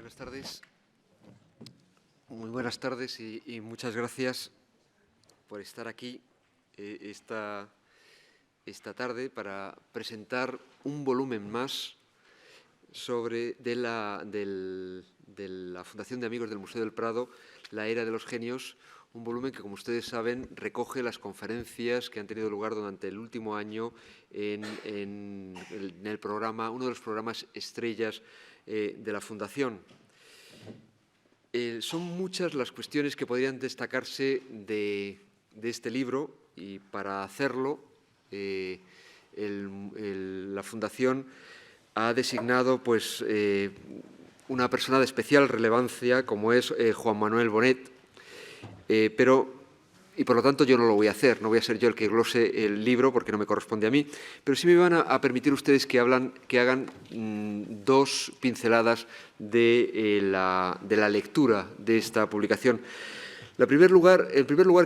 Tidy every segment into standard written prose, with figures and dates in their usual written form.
Buenas tardes. Muy buenas tardes y muchas gracias por estar aquí esta tarde para presentar un volumen más de la Fundación de Amigos del Museo del Prado, La Era de los Genios, un volumen que, como ustedes saben, recoge las conferencias que han tenido lugar durante el último año en el programa, uno de los programas estrellas de la Fundación. Son muchas las cuestiones que podrían destacarse de este libro y para hacerlo la Fundación ha designado una persona de especial relevancia como es Juan Manuel Bonet, y por lo tanto yo no lo voy a hacer, no voy a ser yo el que glose el libro porque no me corresponde a mí, pero sí me van a permitir ustedes que hagan dos pinceladas de la lectura de esta publicación. En primer lugar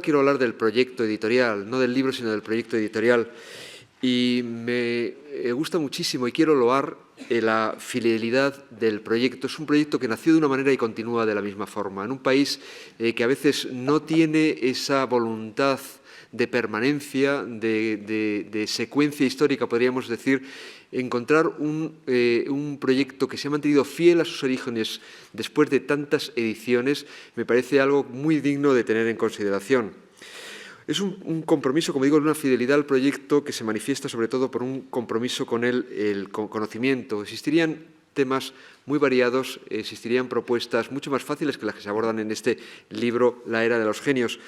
quiero hablar del proyecto editorial, no del libro sino del proyecto editorial. Y me gusta muchísimo y quiero loar la fidelidad del proyecto. Es un proyecto que nació de una manera y continúa de la misma forma. En un país que a veces no tiene esa voluntad de permanencia, de secuencia histórica, podríamos decir, encontrar un proyecto que se ha mantenido fiel a sus orígenes después de tantas ediciones me parece algo muy digno de tener en consideración. Es un compromiso, como digo, una fidelidad al proyecto que se manifiesta sobre todo por un compromiso con el conocimiento. Existirían temas muy variados, existirían propuestas mucho más fáciles que las que se abordan en este libro, La Era de los Genios.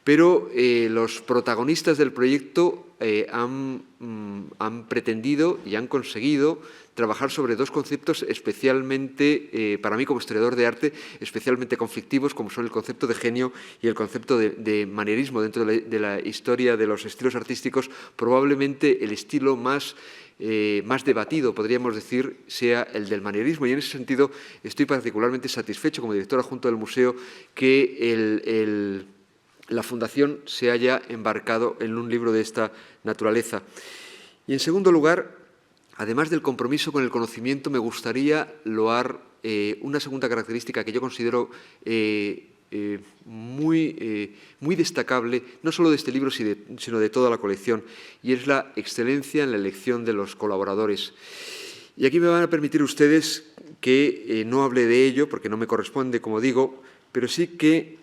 Pero los protagonistas del proyecto han pretendido y han conseguido trabajar sobre dos conceptos especialmente, para mí como historiador de arte, especialmente conflictivos, como son el concepto de genio y el concepto de manierismo. Dentro de la historia de los estilos artísticos, probablemente el estilo más debatido, podríamos decir, sea el del manierismo. Y en ese sentido estoy particularmente satisfecho como director adjunto del museo que la Fundación se haya embarcado en un libro de esta naturaleza. Y en segundo lugar, además del compromiso con el conocimiento, me gustaría loar una segunda característica que yo considero muy destacable, no solo de este libro, sino de toda la colección, y es la excelencia en la elección de los colaboradores. Y aquí me van a permitir ustedes que no hable de ello, porque no me corresponde, como digo, pero sí que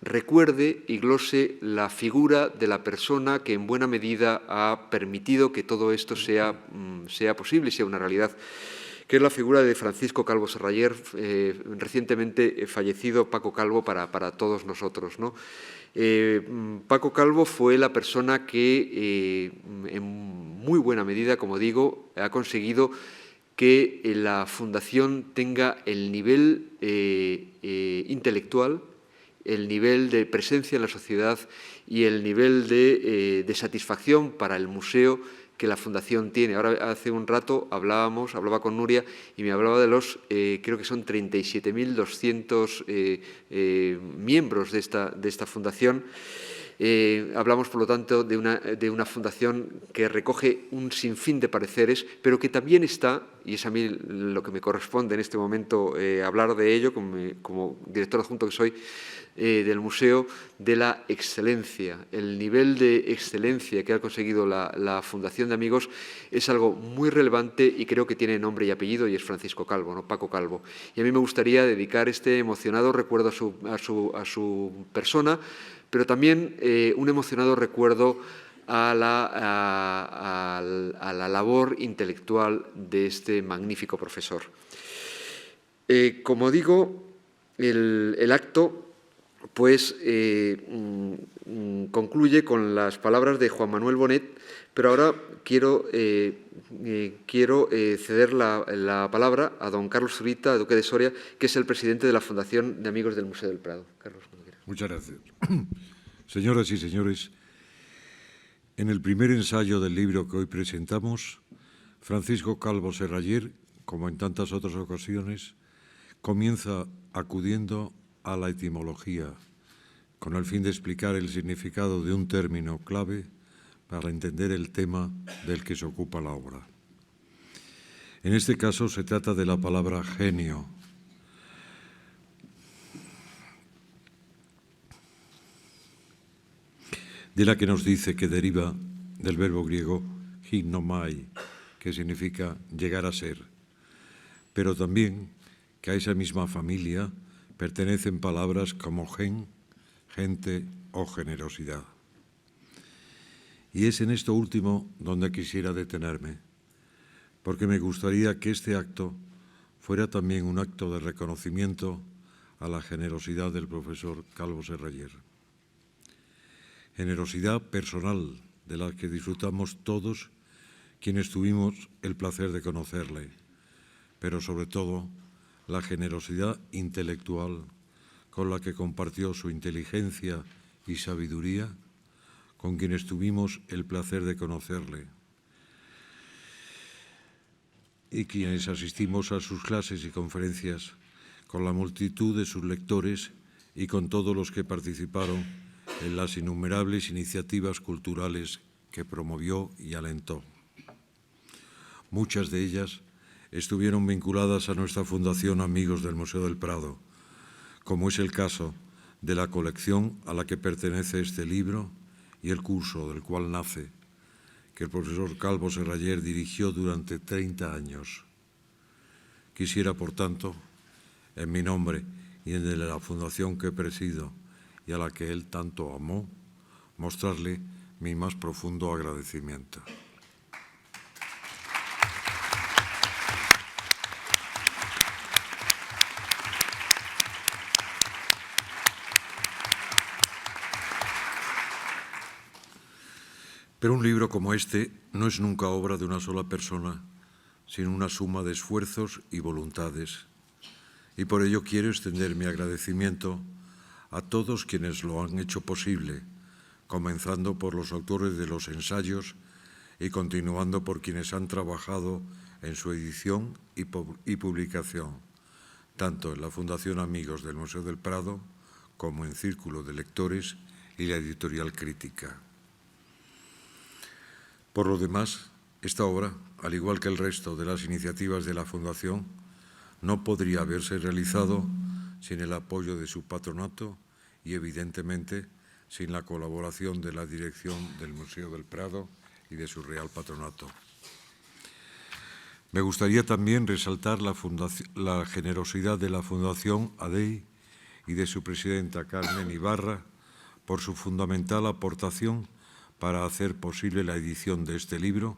recuerde y glose la figura de la persona que en buena medida ha permitido que todo esto sea posible y sea una realidad, que es la figura de Francisco Calvo Serraller, recientemente fallecido Paco Calvo para todos nosotros, ¿no? Paco Calvo fue la persona que en muy buena medida, como digo, ha conseguido que la Fundación tenga el nivel intelectual, el nivel de presencia en la sociedad y el nivel de satisfacción para el museo que la Fundación tiene. Ahora, hace un rato hablaba con Nuria y me hablaba de los, creo que son 37.200 miembros de esta Fundación. Hablamos, por lo tanto, de una fundación que recoge un sinfín de pareceres, pero que también está, y es a mí lo que me corresponde en este momento hablar de ello, como director adjunto que soy del museo, de la excelencia. El nivel de excelencia que ha conseguido la Fundación de Amigos es algo muy relevante y creo que tiene nombre y apellido, y es Francisco Calvo, ¿no? Paco Calvo. Y a mí me gustaría dedicar este emocionado recuerdo a su persona, pero también un emocionado recuerdo a la labor intelectual de este magnífico profesor. Como digo, el acto concluye con las palabras de Juan Manuel Bonet, pero ahora quiero ceder la palabra a don Carlos Zurita, duque de Soria, que es el presidente de la Fundación de Amigos del Museo del Prado. Carlos, cuando quieras. Muchas gracias. Señoras y señores, en el primer ensayo del libro que hoy presentamos, Francisco Calvo Serraller, como en tantas otras ocasiones, comienza acudiendo a la etimología, con el fin de explicar el significado de un término clave para entender el tema del que se ocupa la obra. En este caso se trata de la palabra genio, de la que nos dice que deriva del verbo griego gignomai, que significa llegar a ser, pero también que a esa misma familia pertenecen palabras como gen, gente o generosidad. Y es en esto último donde quisiera detenerme, porque me gustaría que este acto fuera también un acto de reconocimiento a la generosidad del profesor Calvo Serraller. Generosidad personal de la que disfrutamos todos quienes tuvimos el placer de conocerle, pero sobre todo la generosidad intelectual con la que compartió su inteligencia y sabiduría con quienes tuvimos el placer de conocerle y quienes asistimos a sus clases y conferencias, con la multitud de sus lectores y con todos los que participaron en las innumerables iniciativas culturales que promovió y alentó. Muchas de ellas estuvieron vinculadas a nuestra Fundación Amigos del Museo del Prado, como es el caso de la colección a la que pertenece este libro y el curso del cual nace, que el profesor Calvo Serraller dirigió durante 30 años. Quisiera, por tanto, en mi nombre y en el de la fundación que presido y a la que él tanto amó, mostrarle mi más profundo agradecimiento. Pero un libro como este no es nunca obra de una sola persona, sino una suma de esfuerzos y voluntades. Y por ello quiero extender mi agradecimiento a todos quienes lo han hecho posible, comenzando por los autores de los ensayos y continuando por quienes han trabajado en su edición y publicación, tanto en la Fundación Amigos del Museo del Prado como en Círculo de Lectores y la Editorial Crítica. Por lo demás, esta obra, al igual que el resto de las iniciativas de la Fundación, no podría haberse realizado sin el apoyo de su patronato y, evidentemente, sin la colaboración de la dirección del Museo del Prado y de su Real Patronato. Me gustaría también resaltar la generosidad de la Fundación ADEI y de su presidenta Carmen Ibarra por su fundamental aportación para hacer posible la edición de este libro,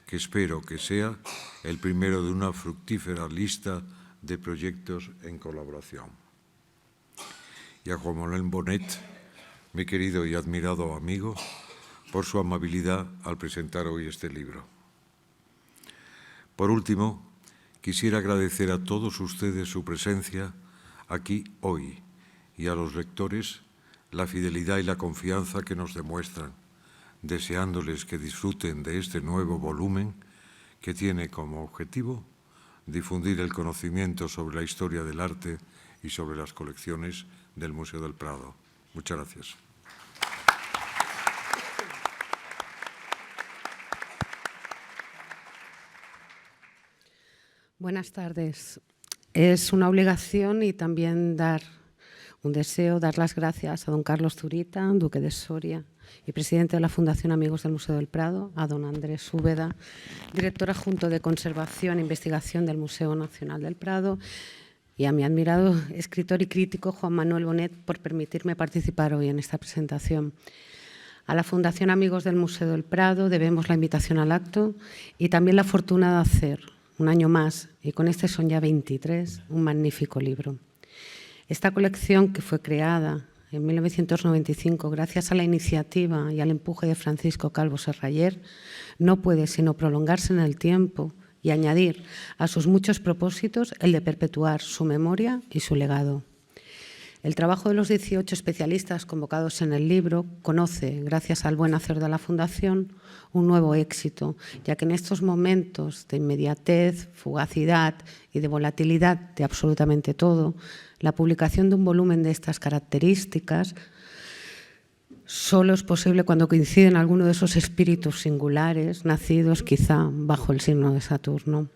que espero que sea el primero de una fructífera lista de proyectos en colaboración. Y a Juan Manuel Bonet, mi querido y admirado amigo, por su amabilidad al presentar hoy este libro. Por último, quisiera agradecer a todos ustedes su presencia aquí hoy y a los lectores la fidelidad y la confianza que nos demuestran, deseándoles que disfruten de este nuevo volumen que tiene como objetivo difundir el conocimiento sobre la historia del arte y sobre las colecciones del Museo del Prado. Muchas gracias. Buenas tardes. Es una obligación y también un deseo dar las gracias a don Carlos Zurita, duque de Soria y presidente de la Fundación Amigos del Museo del Prado, a don Andrés Úbeda, director adjunto de Conservación e Investigación del Museo Nacional del Prado, y a mi admirado escritor y crítico Juan Manuel Bonet por permitirme participar hoy en esta presentación. A la Fundación Amigos del Museo del Prado debemos la invitación al acto y también la fortuna de hacer, un año más, y con este son ya 23, un magnífico libro. Esta colección, que fue creada en 1995 gracias a la iniciativa y al empuje de Francisco Calvo Serraller, no puede sino prolongarse en el tiempo y añadir a sus muchos propósitos el de perpetuar su memoria y su legado. El trabajo de los 18 especialistas convocados en el libro conoce, gracias al buen hacer de la Fundación, un nuevo éxito, ya que en estos momentos de inmediatez, fugacidad y de volatilidad de absolutamente todo, la publicación de un volumen de estas características solo es posible cuando coinciden algunos de esos espíritus singulares, nacidos quizá bajo el signo de Saturno.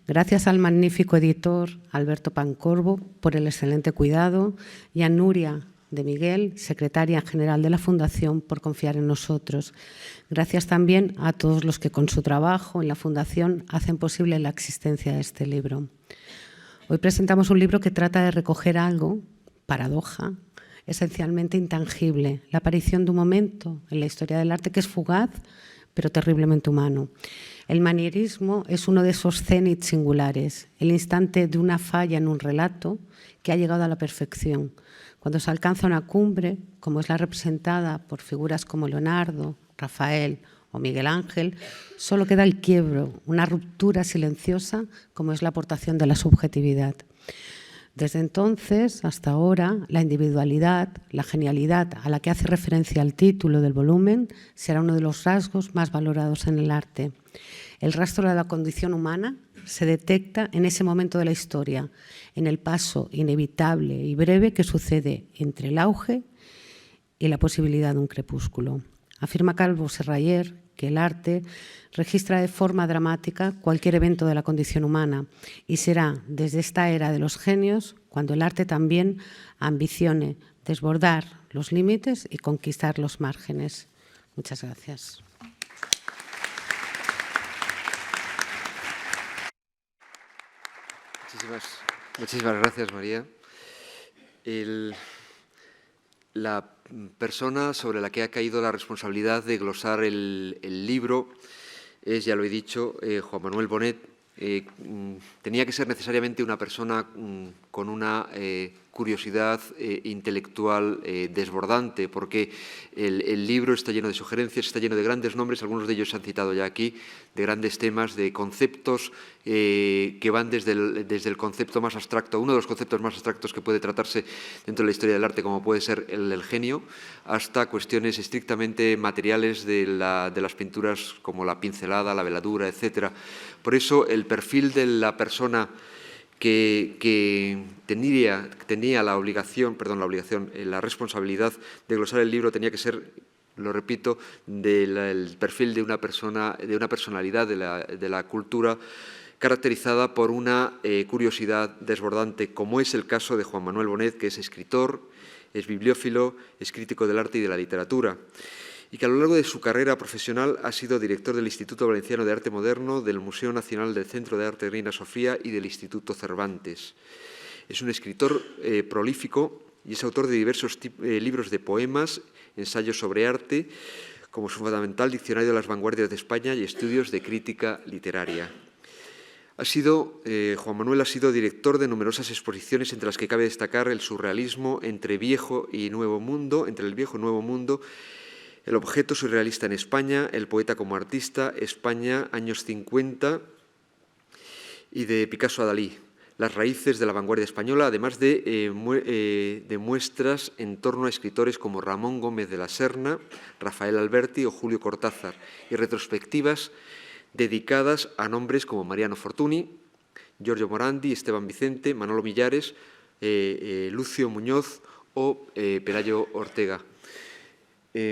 Gracias al magnífico editor Alberto Pancorbo por el excelente cuidado y a Nuria de Miguel, secretaria general de la Fundación, por confiar en nosotros. Gracias también a todos los que con su trabajo en la Fundación hacen posible la existencia de este libro. Hoy presentamos un libro que trata de recoger algo, paradoja, esencialmente intangible, la aparición de un momento en la historia del arte que es fugaz, pero terriblemente humano. El manierismo es uno de esos cénits singulares, el instante de una falla en un relato que ha llegado a la perfección. Cuando se alcanza una cumbre, como es la representada por figuras como Leonardo, Rafael o Miguel Ángel, solo queda el quiebro, una ruptura silenciosa como es la aportación de la subjetividad. Desde entonces hasta ahora, la individualidad, la genialidad a la que hace referencia el título del volumen será uno de los rasgos más valorados en el arte. El rastro de la condición humana se detecta en ese momento de la historia, en el paso inevitable y breve que sucede entre el auge y la posibilidad de un crepúsculo. Afirma Calvo Serrayer que el arte registra de forma dramática cualquier evento de la condición humana y será desde esta era de los genios cuando el arte también ambicione desbordar los límites y conquistar los márgenes. Muchas gracias. Muchísimas gracias, María. La persona sobre la que ha caído la responsabilidad de glosar el libro es, ya lo he dicho, Juan Manuel Bonet. Tenía que ser necesariamente una persona con una curiosidad intelectual desbordante, porque el libro está lleno de sugerencias, está lleno de grandes nombres, algunos de ellos se han citado ya aquí, de grandes temas, de conceptos que van desde el concepto más abstracto, uno de los conceptos más abstractos que puede tratarse dentro de la historia del arte, como puede ser el del genio, hasta cuestiones estrictamente materiales de las pinturas como la pincelada, la veladura, etc. Por eso el perfil de la persona que tenía la responsabilidad de glosar el libro tenía que ser, lo repito, del perfil de una personalidad de la cultura caracterizada por una curiosidad desbordante, como es el caso de Juan Manuel Bonet, que es escritor, es bibliófilo, es crítico del arte y de la literatura, y que a lo largo de su carrera profesional ha sido director del Instituto Valenciano de Arte Moderno, del Museo Nacional del Centro de Arte Reina Sofía y del Instituto Cervantes. Es un escritor prolífico y es autor de diversos libros de poemas, ensayos sobre arte, como su fundamental Diccionario de las Vanguardias de España y estudios de crítica literaria. Juan Manuel ha sido director de numerosas exposiciones, entre las que cabe destacar el surrealismo entre el viejo y nuevo mundo, el objeto surrealista en España, el poeta como artista, España, años 50, y de Picasso a Dalí, las raíces de la vanguardia española, además de muestras en torno a escritores como Ramón Gómez de la Serna, Rafael Alberti o Julio Cortázar, y retrospectivas dedicadas a nombres como Mariano Fortuny, Giorgio Morandi, Esteban Vicente, Manolo Millares, Lucio Muñoz o Pelayo Ortega.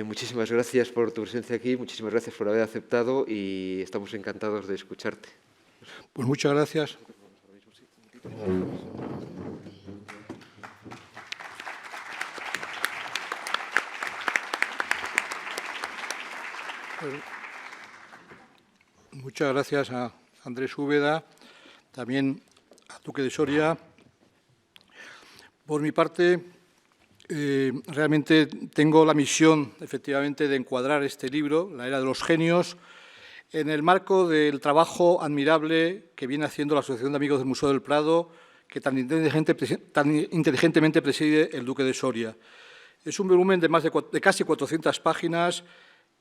Muchísimas gracias por tu presencia aquí, muchísimas gracias por haber aceptado y estamos encantados de escucharte. Pues muchas gracias. Muchas gracias a Andrés Úbeda, también al Duque de Soria. Por mi parte, realmente tengo la misión, efectivamente, de encuadrar este libro, La Era de los Genios, en el marco del trabajo admirable que viene haciendo la Asociación de Amigos del Museo del Prado, que tan inteligentemente preside el Duque de Soria. Es un volumen de casi 400 páginas,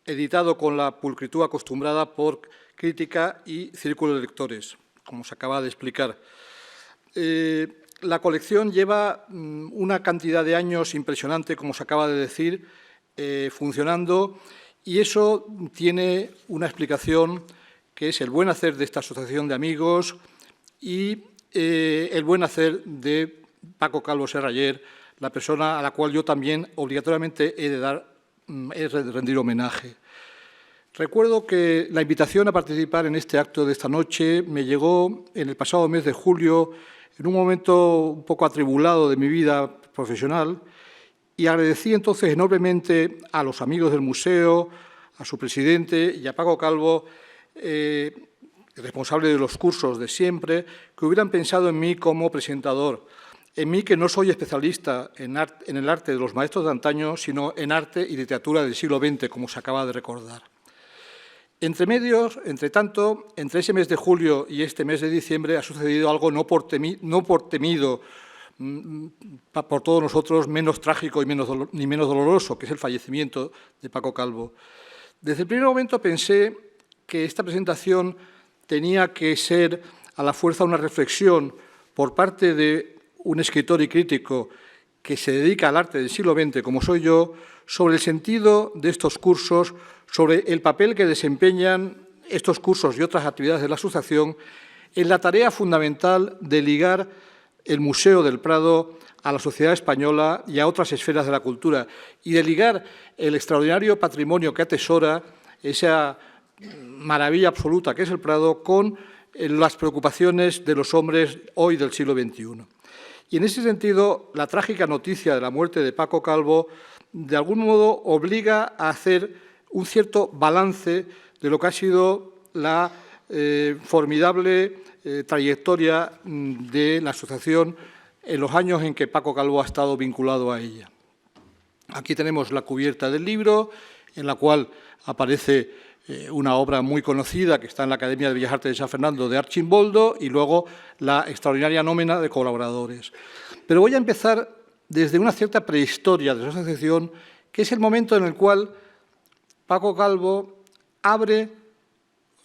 editado con la pulcritud acostumbrada por Crítica y Círculo de Lectores, como se acaba de explicar. La colección lleva una cantidad de años impresionante, como se acaba de decir, funcionando, y eso tiene una explicación que es el buen hacer de esta asociación de amigos y el buen hacer de Paco Calvo Serrayer, la persona a la cual yo también obligatoriamente he de rendir homenaje. Recuerdo que la invitación a participar en este acto de esta noche me llegó en el pasado mes de julio, en un momento un poco atribulado de mi vida profesional, y agradecí entonces enormemente a los amigos del museo, a su presidente y a Paco Calvo, responsable de los cursos de siempre, que hubieran pensado en mí como presentador, en mí que no soy especialista en el arte de los maestros de antaño, sino en arte y literatura del siglo XX, como se acaba de recordar. Entre tanto, entre ese mes de julio y este mes de diciembre ha sucedido algo no por temido por todos nosotros, menos trágico y ni menos doloroso, que es el fallecimiento de Paco Calvo. Desde el primer momento pensé que esta presentación tenía que ser a la fuerza una reflexión por parte de un escritor y crítico que se dedica al arte del siglo XX, como soy yo, sobre el sentido de estos cursos, sobre el papel que desempeñan estos cursos y otras actividades de la asociación en la tarea fundamental de ligar el Museo del Prado a la sociedad española y a otras esferas de la cultura, y de ligar el extraordinario patrimonio que atesora, esa maravilla absoluta que es el Prado, con las preocupaciones de los hombres hoy del siglo XXI. Y en ese sentido, la trágica noticia de la muerte de Paco Calvo, de algún modo, obliga a hacer un cierto balance de lo que ha sido la formidable trayectoria de la asociación en los años en que Paco Calvo ha estado vinculado a ella. Aquí tenemos la cubierta del libro, en la cual aparece una obra muy conocida que está en la Academia de Bellas Artes de San Fernando de Archimboldo, y luego la extraordinaria nómina de colaboradores. Pero voy a empezar desde una cierta prehistoria de la asociación, que es el momento en el cual Paco Calvo abre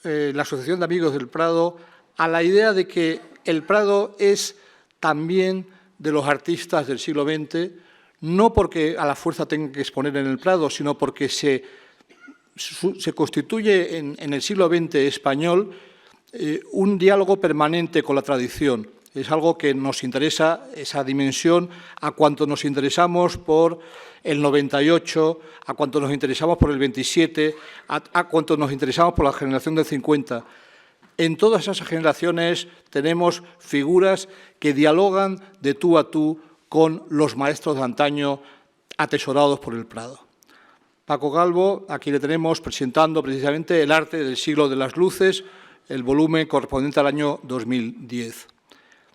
la Asociación de Amigos del Prado a la idea de que el Prado es también de los artistas del siglo XX, no porque a la fuerza tenga que exponer en el Prado, sino porque se constituye en el siglo XX español un diálogo permanente con la tradición. Es algo que nos interesa, esa dimensión, a cuanto nos interesamos por el 98, a cuanto nos interesamos por el 27, a cuanto nos interesamos por la generación del 50. En todas esas generaciones tenemos figuras que dialogan de tú a tú con los maestros de antaño atesorados por el Prado. Paco Calvo, aquí le tenemos presentando precisamente El arte del siglo de las luces, el volumen correspondiente al año 2010.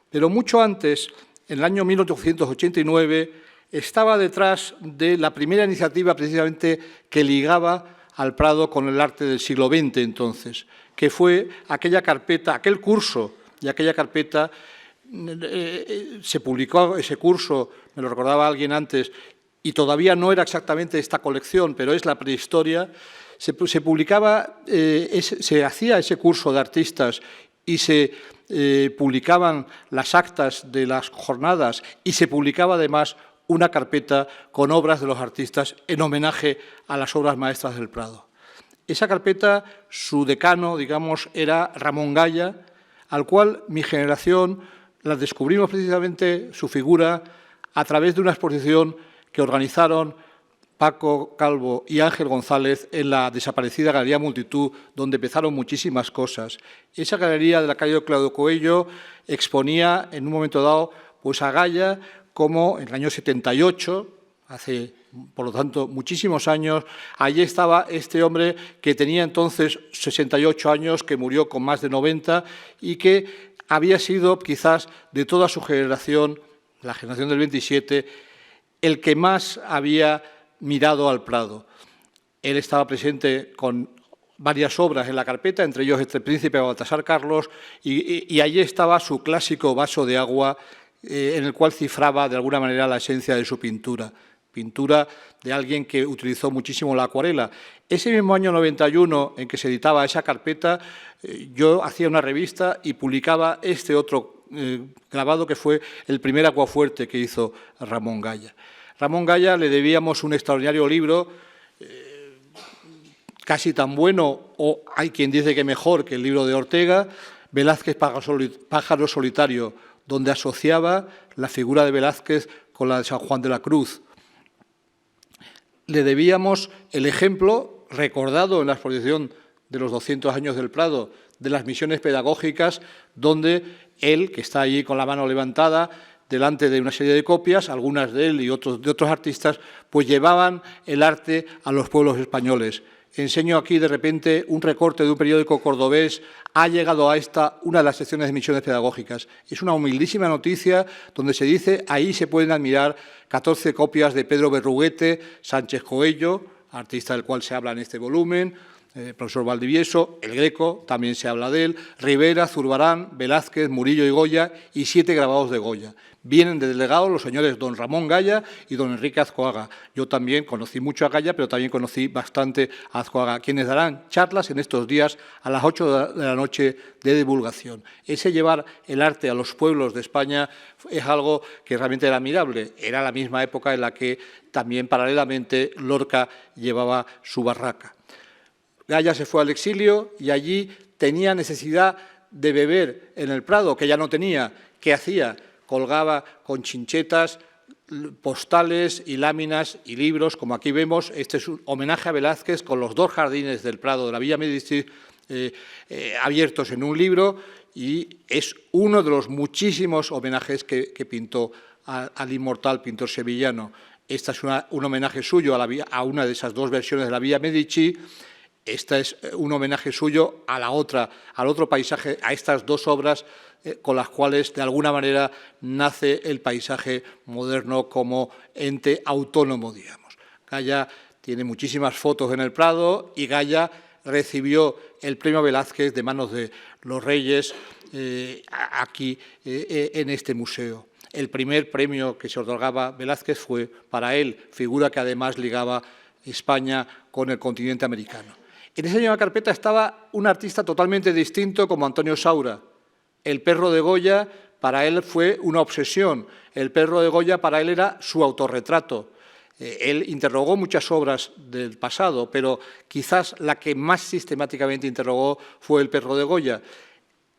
Pero mucho antes, en el año 1889, estaba detrás de la primera iniciativa precisamente que ligaba al Prado con el arte del siglo XX entonces, que fue aquella carpeta, aquel curso y aquella carpeta. Se publicó ese curso, me lo recordaba alguien antes, y todavía no era exactamente esta colección, pero es la prehistoria. Se publicaba, se hacía ese curso de artistas y se publicaban las actas de las jornadas, y se publicaba además una carpeta con obras de los artistas en homenaje a las obras maestras del Prado. Esa carpeta, su decano, digamos, era Ramón Gaya, al cual mi generación la descubrimos precisamente su figura a través de una exposición que organizaron Paco Calvo y Ángel González en la desaparecida Galería Multitud, donde empezaron muchísimas cosas. Esa galería de la calle Claudio Coello exponía en un momento dado pues a Gaya como en el año 78, hace por lo tanto muchísimos años, allí estaba este hombre que tenía entonces 68 años, que murió con más de 90 y que había sido quizás de toda su generación, la generación del 27, el que más había mirado al Prado. Él estaba presente con varias obras en la carpeta, entre ellos este Príncipe Baltasar Carlos, y allí estaba su clásico vaso de agua en el cual cifraba de alguna manera la esencia de su pintura de alguien que utilizó muchísimo la acuarela. Ese mismo año 91 en que se editaba esa carpeta, yo hacía una revista y publicaba este otro grabado que fue el primer aguafuerte que hizo Ramón Gaya. Ramón Gaya le debíamos un extraordinario libro, casi tan bueno, o hay quien dice que mejor que el libro de Ortega, Velázquez Pájaro Solitario, donde asociaba la figura de Velázquez con la de San Juan de la Cruz. Le debíamos el ejemplo, recordado en la exposición de los 200 años del Prado, de las misiones pedagógicas, donde él, que está allí con la mano levantada, delante de una serie de copias, algunas de él y otros de otros artistas, pues llevaban el arte a los pueblos españoles. Enseño aquí de repente un recorte de un periódico cordobés, ha llegado a esta una de las secciones de misiones pedagógicas. Es una humildísima noticia donde se dice, ahí se pueden admirar 14 copias de Pedro Berruguete, Sánchez Coello, artista del cual se habla en este volumen, profesor Valdivieso, El Greco, también se habla de él, Rivera, Zurbarán, Velázquez, Murillo y Goya, y 7 grabados de Goya. Vienen de delegados los señores don Ramón Gaya y don Enrique Azcoaga. Yo también conocí mucho a Gaya, pero también conocí bastante a Azcoaga, quienes darán charlas en estos días a las 8 de la noche de divulgación. Ese llevar el arte a los pueblos de España es algo que realmente era admirable. Era la misma época en la que también paralelamente Lorca llevaba su barraca. Gaya se fue al exilio y allí tenía necesidad de beber en el Prado, que ya no tenía. ¿Qué hacía? Colgaba con chinchetas, postales y láminas y libros, como aquí vemos. Este es un homenaje a Velázquez con los 2 jardines del Prado de la Villa Medici abiertos en un libro, y es uno de los muchísimos homenajes que pintó al inmortal pintor sevillano. Este es un homenaje suyo a una de esas 2 versiones de la Villa Medici. Este es un homenaje suyo al otro paisaje, a estas 2 obras con las cuales, de alguna manera, nace el paisaje moderno como ente autónomo, digamos. Gaya tiene muchísimas fotos en el Prado y Gaya recibió el premio Velázquez de manos de los reyes aquí en este museo. El primer premio que se otorgaba Velázquez fue para él, figura que además ligaba España con el continente americano. En esa misma carpeta estaba un artista totalmente distinto como Antonio Saura. El perro de Goya para él fue una obsesión. El perro de Goya para él era su autorretrato. Él interrogó muchas obras del pasado, pero quizás la que más sistemáticamente interrogó fue el perro de Goya.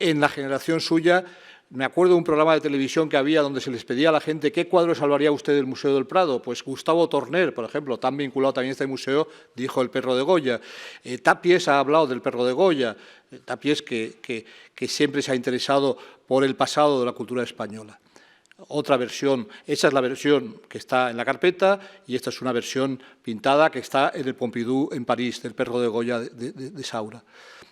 En la generación suya, me acuerdo de un programa de televisión que había donde se les pedía a la gente ¿qué cuadro salvaría usted del Museo del Prado? Pues Gustavo Torner, por ejemplo, tan vinculado también a este museo, dijo el perro de Goya. Tapies ha hablado del perro de Goya. Tapies que siempre se ha interesado por el pasado de la cultura española. Otra versión, esa es la versión que está en la carpeta y esta es una versión pintada que está en el Pompidou en París, del perro de Goya de Saura.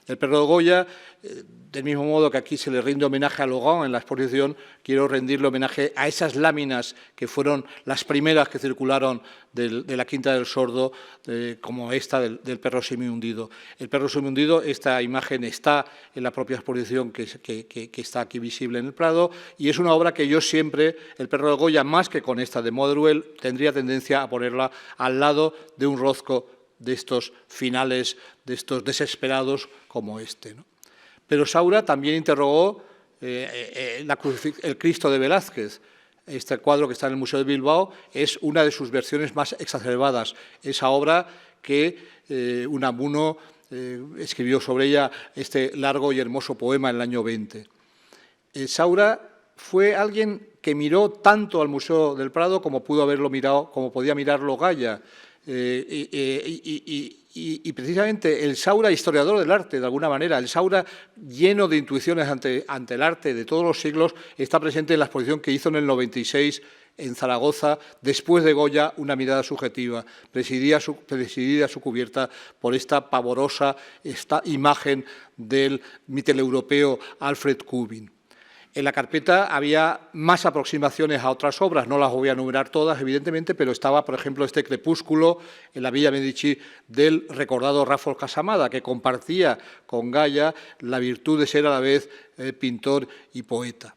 El perro de Goya, del mismo modo que aquí se le rinde homenaje a Logan en la exposición, quiero rendirle homenaje a esas láminas que fueron las primeras que circularon de la Quinta del Sordo, como esta del perro semihundido. El perro semihundido, esta imagen está en la propia exposición que está aquí visible en el Prado, y es una obra que yo siempre, el perro de Goya, más que con esta de Moderuel, tendría tendencia a ponerla al lado de un Rozco de estos finales, de estos desesperados como este, ¿no? Pero Saura también interrogó el Cristo de Velázquez. Este cuadro que está en el Museo de Bilbao es una de sus versiones más exacerbadas. Esa obra que Unamuno escribió sobre ella este largo y hermoso poema en el año 20. Saura fue alguien que miró tanto al Museo del Prado como pudo haberlo mirado, como podía mirarlo Gaya. Y precisamente el Saura, historiador del arte, de alguna manera, el Saura lleno de intuiciones ante el arte de todos los siglos, está presente en la exposición que hizo en el 96 en Zaragoza, después de Goya, una mirada subjetiva, presidida su cubierta por esta pavorosa imagen del mitteleuropeo Alfred Kubin. En la carpeta había más aproximaciones a otras obras, no las voy a enumerar todas, evidentemente, pero estaba, por ejemplo, este Crepúsculo en la Villa Medici del recordado Raffles Casamada, que compartía con Gaya la virtud de ser a la vez pintor y poeta.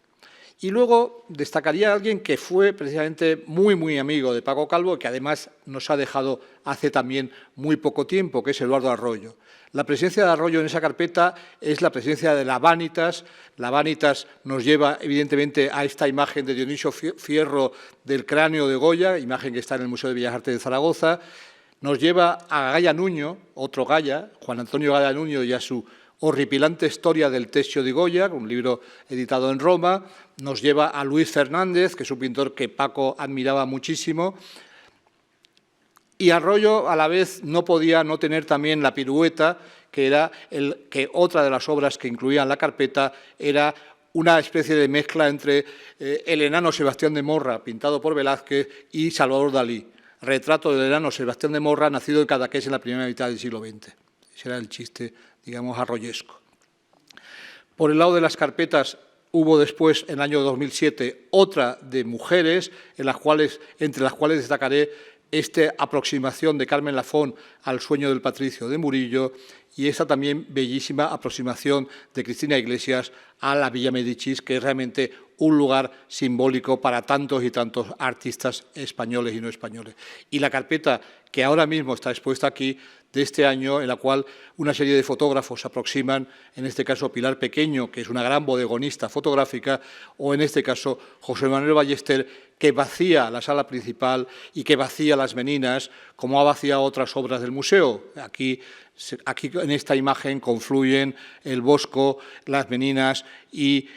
Y luego destacaría a alguien que fue precisamente muy amigo de Paco Calvo, que además nos ha dejado hace también muy poco tiempo, que es Eduardo Arroyo. La presencia de Arroyo en esa carpeta es la presencia de la Vanitas. La Vanitas nos lleva, evidentemente, a esta imagen de Dionisio Fierro del cráneo de Goya, imagen que está en el Museo de Bellas Artes de Zaragoza. Nos lleva a Gaya Nuño, otro Gaya, Juan Antonio Gaya Nuño, y a su horripilante historia del Tessio di Goya, un libro editado en Roma. Nos lleva a Luis Fernández, que es un pintor que Paco admiraba muchísimo. Y Arroyo, a la vez, no podía no tener también la pirueta, que era que otra de las obras que incluía en la carpeta era una especie de mezcla entre el enano Sebastián de Morra, pintado por Velázquez, y Salvador Dalí. Retrato del enano Sebastián de Morra, nacido en Cadaqués en la primera mitad del siglo XX. Ese era el chiste, digamos, arroyesco. Por el lado de las carpetas, hubo después, en el año 2007, otra de mujeres, entre las cuales destacaré esta aproximación de Carmen Lafón al sueño del patricio de Murillo y esta también bellísima aproximación de Cristina Iglesias a la Villa Médicis, que es realmente un lugar simbólico para tantos y tantos artistas españoles y no españoles. Y la carpeta que ahora mismo está expuesta aquí, de este año, en la cual una serie de fotógrafos se aproximan, en este caso Pilar Pequeño, que es una gran bodegonista fotográfica, o en este caso José Manuel Ballester, que vacía la sala principal y que vacía las meninas, como ha vaciado otras obras del museo. Aquí en esta imagen confluyen el Bosco, las meninas y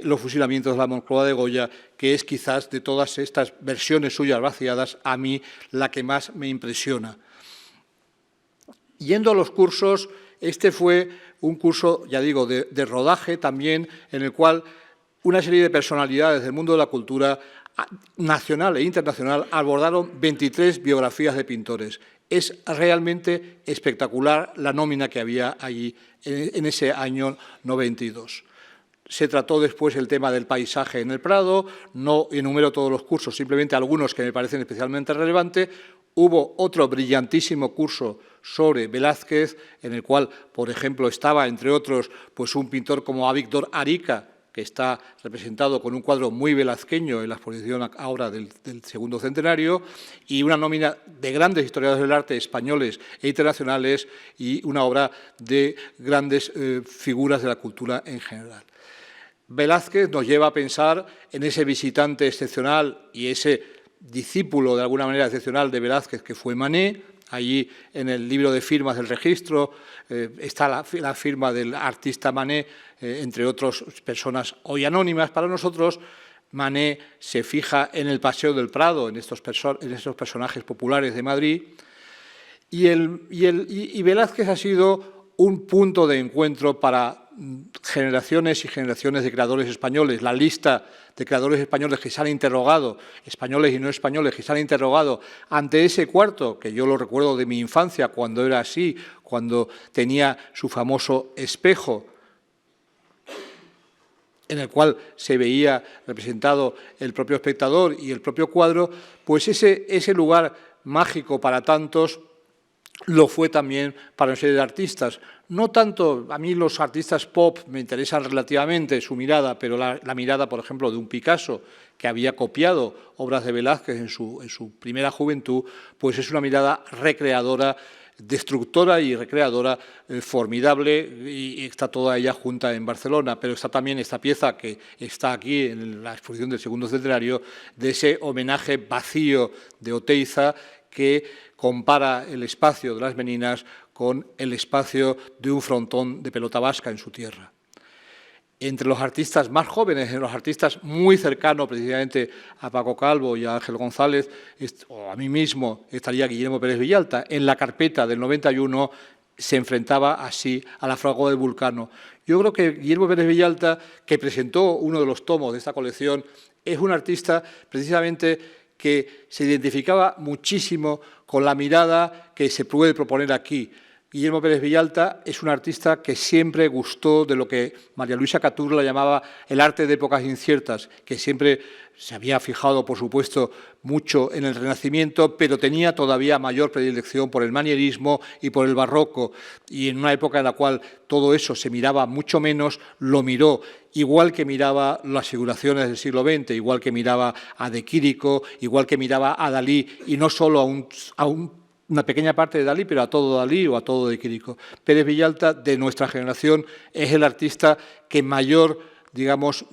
los fusilamientos de la Moncloa de Goya, que es quizás de todas estas versiones suyas vaciadas, a mí la que más me impresiona. Yendo a los cursos, este fue un curso, ya digo, de rodaje también, en el cual una serie de personalidades del mundo de la cultura nacional e internacional abordaron 23 biografías de pintores. Es realmente espectacular la nómina que había allí en ese año 92. Se trató después el tema del paisaje en el Prado, no enumero todos los cursos, simplemente algunos que me parecen especialmente relevantes. Hubo otro brillantísimo curso sobre Velázquez, en el cual, por ejemplo, estaba, entre otros, pues un pintor como A. Víctor Arica, que está representado con un cuadro muy velazqueño en la exposición ahora del segundo centenario, y una nómina de grandes historiadores del arte españoles e internacionales y una obra de grandes figuras de la cultura en general. Velázquez nos lleva a pensar en ese visitante excepcional y ese discípulo de alguna manera excepcional de Velázquez que fue Manet. Allí en el libro de firmas del registro está la firma del artista Manet, entre otras personas hoy anónimas para nosotros. Manet se fija en el Paseo del Prado, en estos personajes populares de Madrid, y Velázquez ha sido un punto de encuentro para generaciones y generaciones de creadores españoles. La lista de creadores españoles que se han interrogado, españoles y no españoles, que se han interrogado ante ese cuarto, que yo lo recuerdo de mi infancia, cuando era así, cuando tenía su famoso espejo, en el cual se veía representado el propio espectador y el propio cuadro, pues ese lugar mágico para tantos lo fue también para una serie de artistas. No tanto, a mí los artistas pop me interesan relativamente su mirada, pero la mirada, por ejemplo, de un Picasso, que había copiado obras de Velázquez en su primera juventud, pues es una mirada recreadora, destructora y recreadora formidable, y está toda ella junta en Barcelona. Pero está también esta pieza que está aquí en la exposición del segundo centenario, de ese homenaje vacío de Oteiza, que compara el espacio de las meninas con el espacio de un frontón de pelota vasca en su tierra. Entre los artistas más jóvenes, entre los artistas muy cercanos precisamente a Paco Calvo y a Ángel González, o a mí mismo, estaría Guillermo Pérez Villalta. En la carpeta del 91 se enfrentaba así a la fragua del Vulcano. Yo creo que Guillermo Pérez Villalta, que presentó uno de los tomos de esta colección, es un artista precisamente que se identificaba muchísimo con la mirada que se puede proponer aquí. Guillermo Pérez Villalta es un artista que siempre gustó de lo que María Luisa Caturla llamaba el arte de épocas inciertas, que siempre se había fijado, por supuesto, mucho en el Renacimiento, pero tenía todavía mayor predilección por el manierismo y por el barroco. Y en una época en la cual todo eso se miraba mucho menos, lo miró, igual que miraba las figuraciones del siglo XX, igual que miraba a De Quirico, igual que miraba a Dalí, y no solo a una pequeña parte de Dalí, pero a todo Dalí o a todo De Quirico. Pérez Villalta, de nuestra generación, es el artista que mayor, digamos,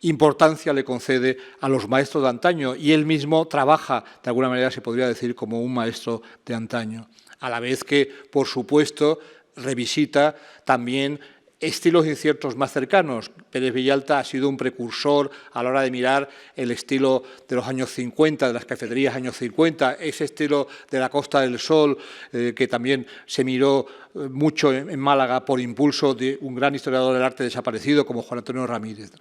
importancia le concede a los maestros de antaño, y él mismo trabaja, de alguna manera se podría decir, como un maestro de antaño. A la vez que, por supuesto, revisita también estilos inciertos más cercanos. Pérez Villalta ha sido un precursor a la hora de mirar el estilo de los años 50, de las cafeterías años 50, ese estilo de la Costa del Sol, que también se miró mucho en Málaga por impulso de un gran historiador del arte desaparecido como Juan Antonio Ramírez.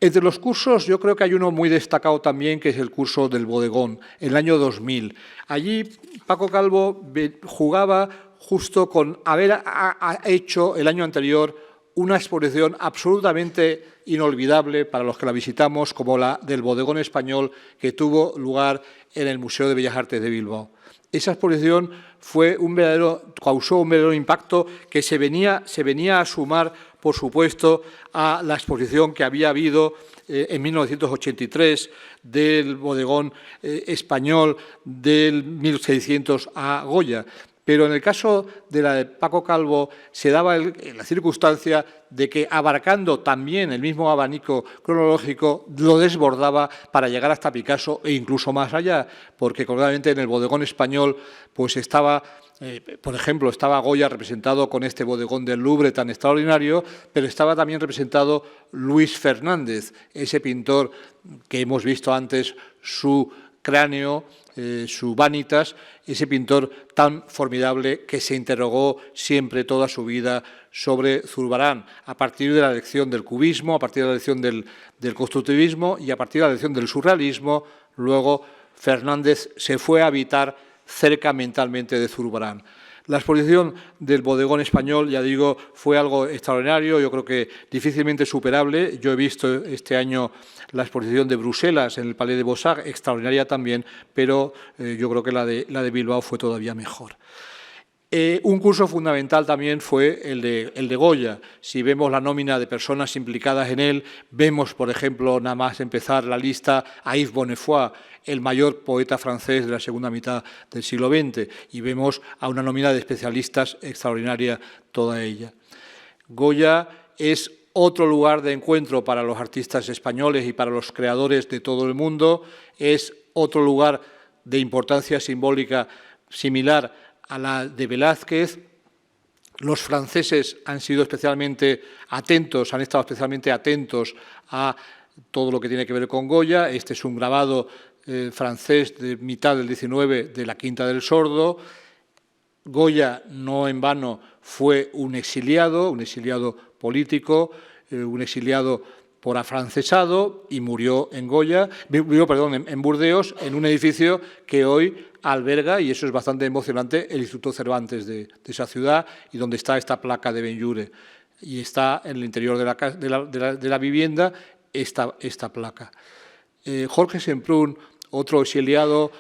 Entre los cursos yo creo que hay uno muy destacado también, que es el curso del bodegón, en el año 2000. Allí Paco Calvo jugaba justo con haber hecho el año anterior una exposición absolutamente inolvidable para los que la visitamos, como la del bodegón español que tuvo lugar en el Museo de Bellas Artes de Bilbao. Esa exposición causó un verdadero impacto que se venía a sumar, por supuesto, a la exposición que había habido en 1983 del bodegón español del 1600 a Goya. Pero en el caso de la de Paco Calvo se daba la circunstancia de que, abarcando también el mismo abanico cronológico, lo desbordaba para llegar hasta Picasso e incluso más allá, porque concretamente en el bodegón español pues estaba, por ejemplo, estaba Goya representado con este bodegón del Louvre tan extraordinario, pero estaba también representado Luis Fernández, ese pintor que hemos visto antes, su cráneo, su vanitas, ese pintor tan formidable que se interrogó siempre toda su vida sobre Zurbarán, a partir de la lección del cubismo, a partir de la lección del constructivismo y a partir de la lección del surrealismo. Luego Fernández se fue a habitar cerca mentalmente de Zurbarán. La exposición del bodegón español, ya digo, fue algo extraordinario, yo creo que difícilmente superable. Yo he visto este año la exposición de Bruselas en el Palais de Beaux-Arts, extraordinaria también, pero yo creo que la de Bilbao fue todavía mejor. Un curso fundamental también fue el de Goya. Si vemos la nómina de personas implicadas en él, vemos, por ejemplo, nada más empezar la lista, a Yves Bonnefoy, el mayor poeta francés de la segunda mitad del siglo XX, y vemos a una nómina de especialistas extraordinaria toda ella. Goya es otro lugar de encuentro para los artistas españoles y para los creadores de todo el mundo, es otro lugar de importancia simbólica similar a la de Velázquez. Los franceses han sido especialmente atentos, han estado especialmente atentos a todo lo que tiene que ver con Goya. Este es un grabado francés de mitad del XIX de la Quinta del Sordo. Goya, no en vano, fue un exiliado político, un exiliado por afrancesado, y murió en Burdeos, en un edificio que hoy alberga, y eso es bastante emocionante, el Instituto Cervantes de esa ciudad, y donde está esta placa de Benlliure. Y está en el interior de la vivienda esta placa. Jorge Semprún, otro exiliado,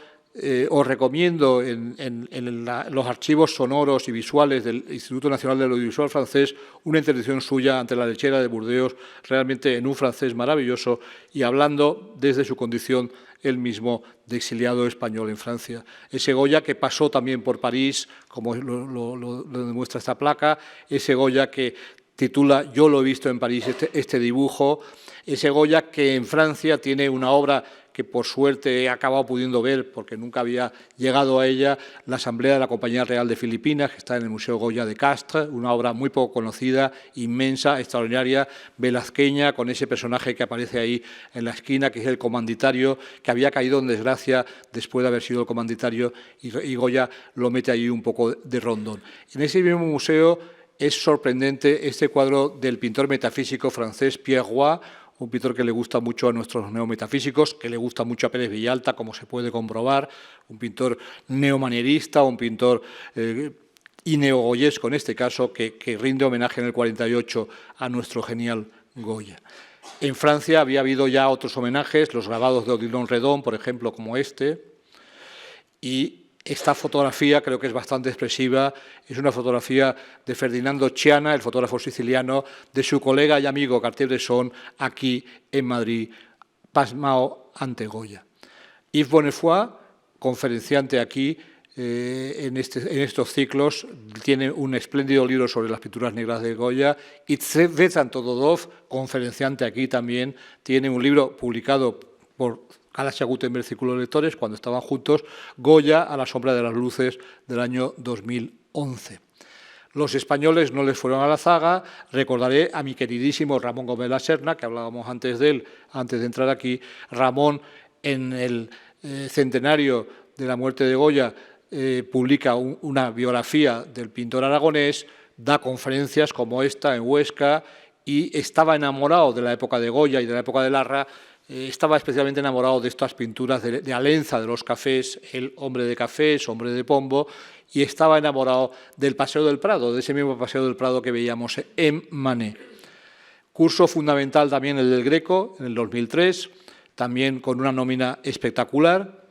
os recomiendo en los archivos sonoros y visuales del Instituto Nacional del Audiovisual francés una intervención suya ante la lechera de Burdeos, realmente en un francés maravilloso y hablando desde su condición él mismo de exiliado español en Francia. Ese Goya que pasó también por París, como lo demuestra esta placa, ese Goya que titula Yo lo he visto en París, este dibujo, ese Goya que en Francia tiene una obra que por suerte he acabado pudiendo ver, porque nunca había llegado a ella, la Asamblea de la Compañía Real de Filipinas, que está en el Museo Goya de Castres, una obra muy poco conocida, inmensa, extraordinaria, velazqueña, con ese personaje que aparece ahí en la esquina, que es el comanditario, que había caído en desgracia después de haber sido el comanditario, y Goya lo mete ahí un poco de rondón. En ese mismo museo es sorprendente este cuadro del pintor metafísico francés Pierre Roy, un pintor que le gusta mucho a nuestros neometafísicos, que le gusta mucho a Pérez Villalta, como se puede comprobar, un pintor neomanierista, un pintor y neogoyesco en este caso, que rinde homenaje en el 48 a nuestro genial Goya. En Francia había habido ya otros homenajes, los grabados de Odilon Redon, por ejemplo, como este, y esta fotografía creo que es bastante expresiva, es una fotografía de Ferdinando Chiana, el fotógrafo siciliano, de su colega y amigo Cartier-Bresson, aquí en Madrid, pasmao ante Goya. Yves Bonnefoy, conferenciante aquí en estos ciclos, tiene un espléndido libro sobre las pinturas negras de Goya. Itzhak Todorov, conferenciante aquí también, tiene un libro publicado por Galaxia Gutenberg, Círculo de Lectores, cuando estaban juntos, Goya a la sombra de las luces, del año 2011. Los españoles no les fueron a la zaga. Recordaré a mi queridísimo Ramón Gómez la Serna, que hablábamos antes de él, antes de entrar aquí. Ramón, en el centenario de la muerte de Goya, publica una biografía del pintor aragonés, da conferencias como esta en Huesca y estaba enamorado de la época de Goya y de la época de Larra. Estaba especialmente enamorado de estas pinturas de Alenza, de los cafés, el hombre de cafés, hombre de pombo, y estaba enamorado del Paseo del Prado, de ese mismo Paseo del Prado que veíamos en Manet. Curso fundamental también el del Greco, en el 2003, también con una nómina espectacular.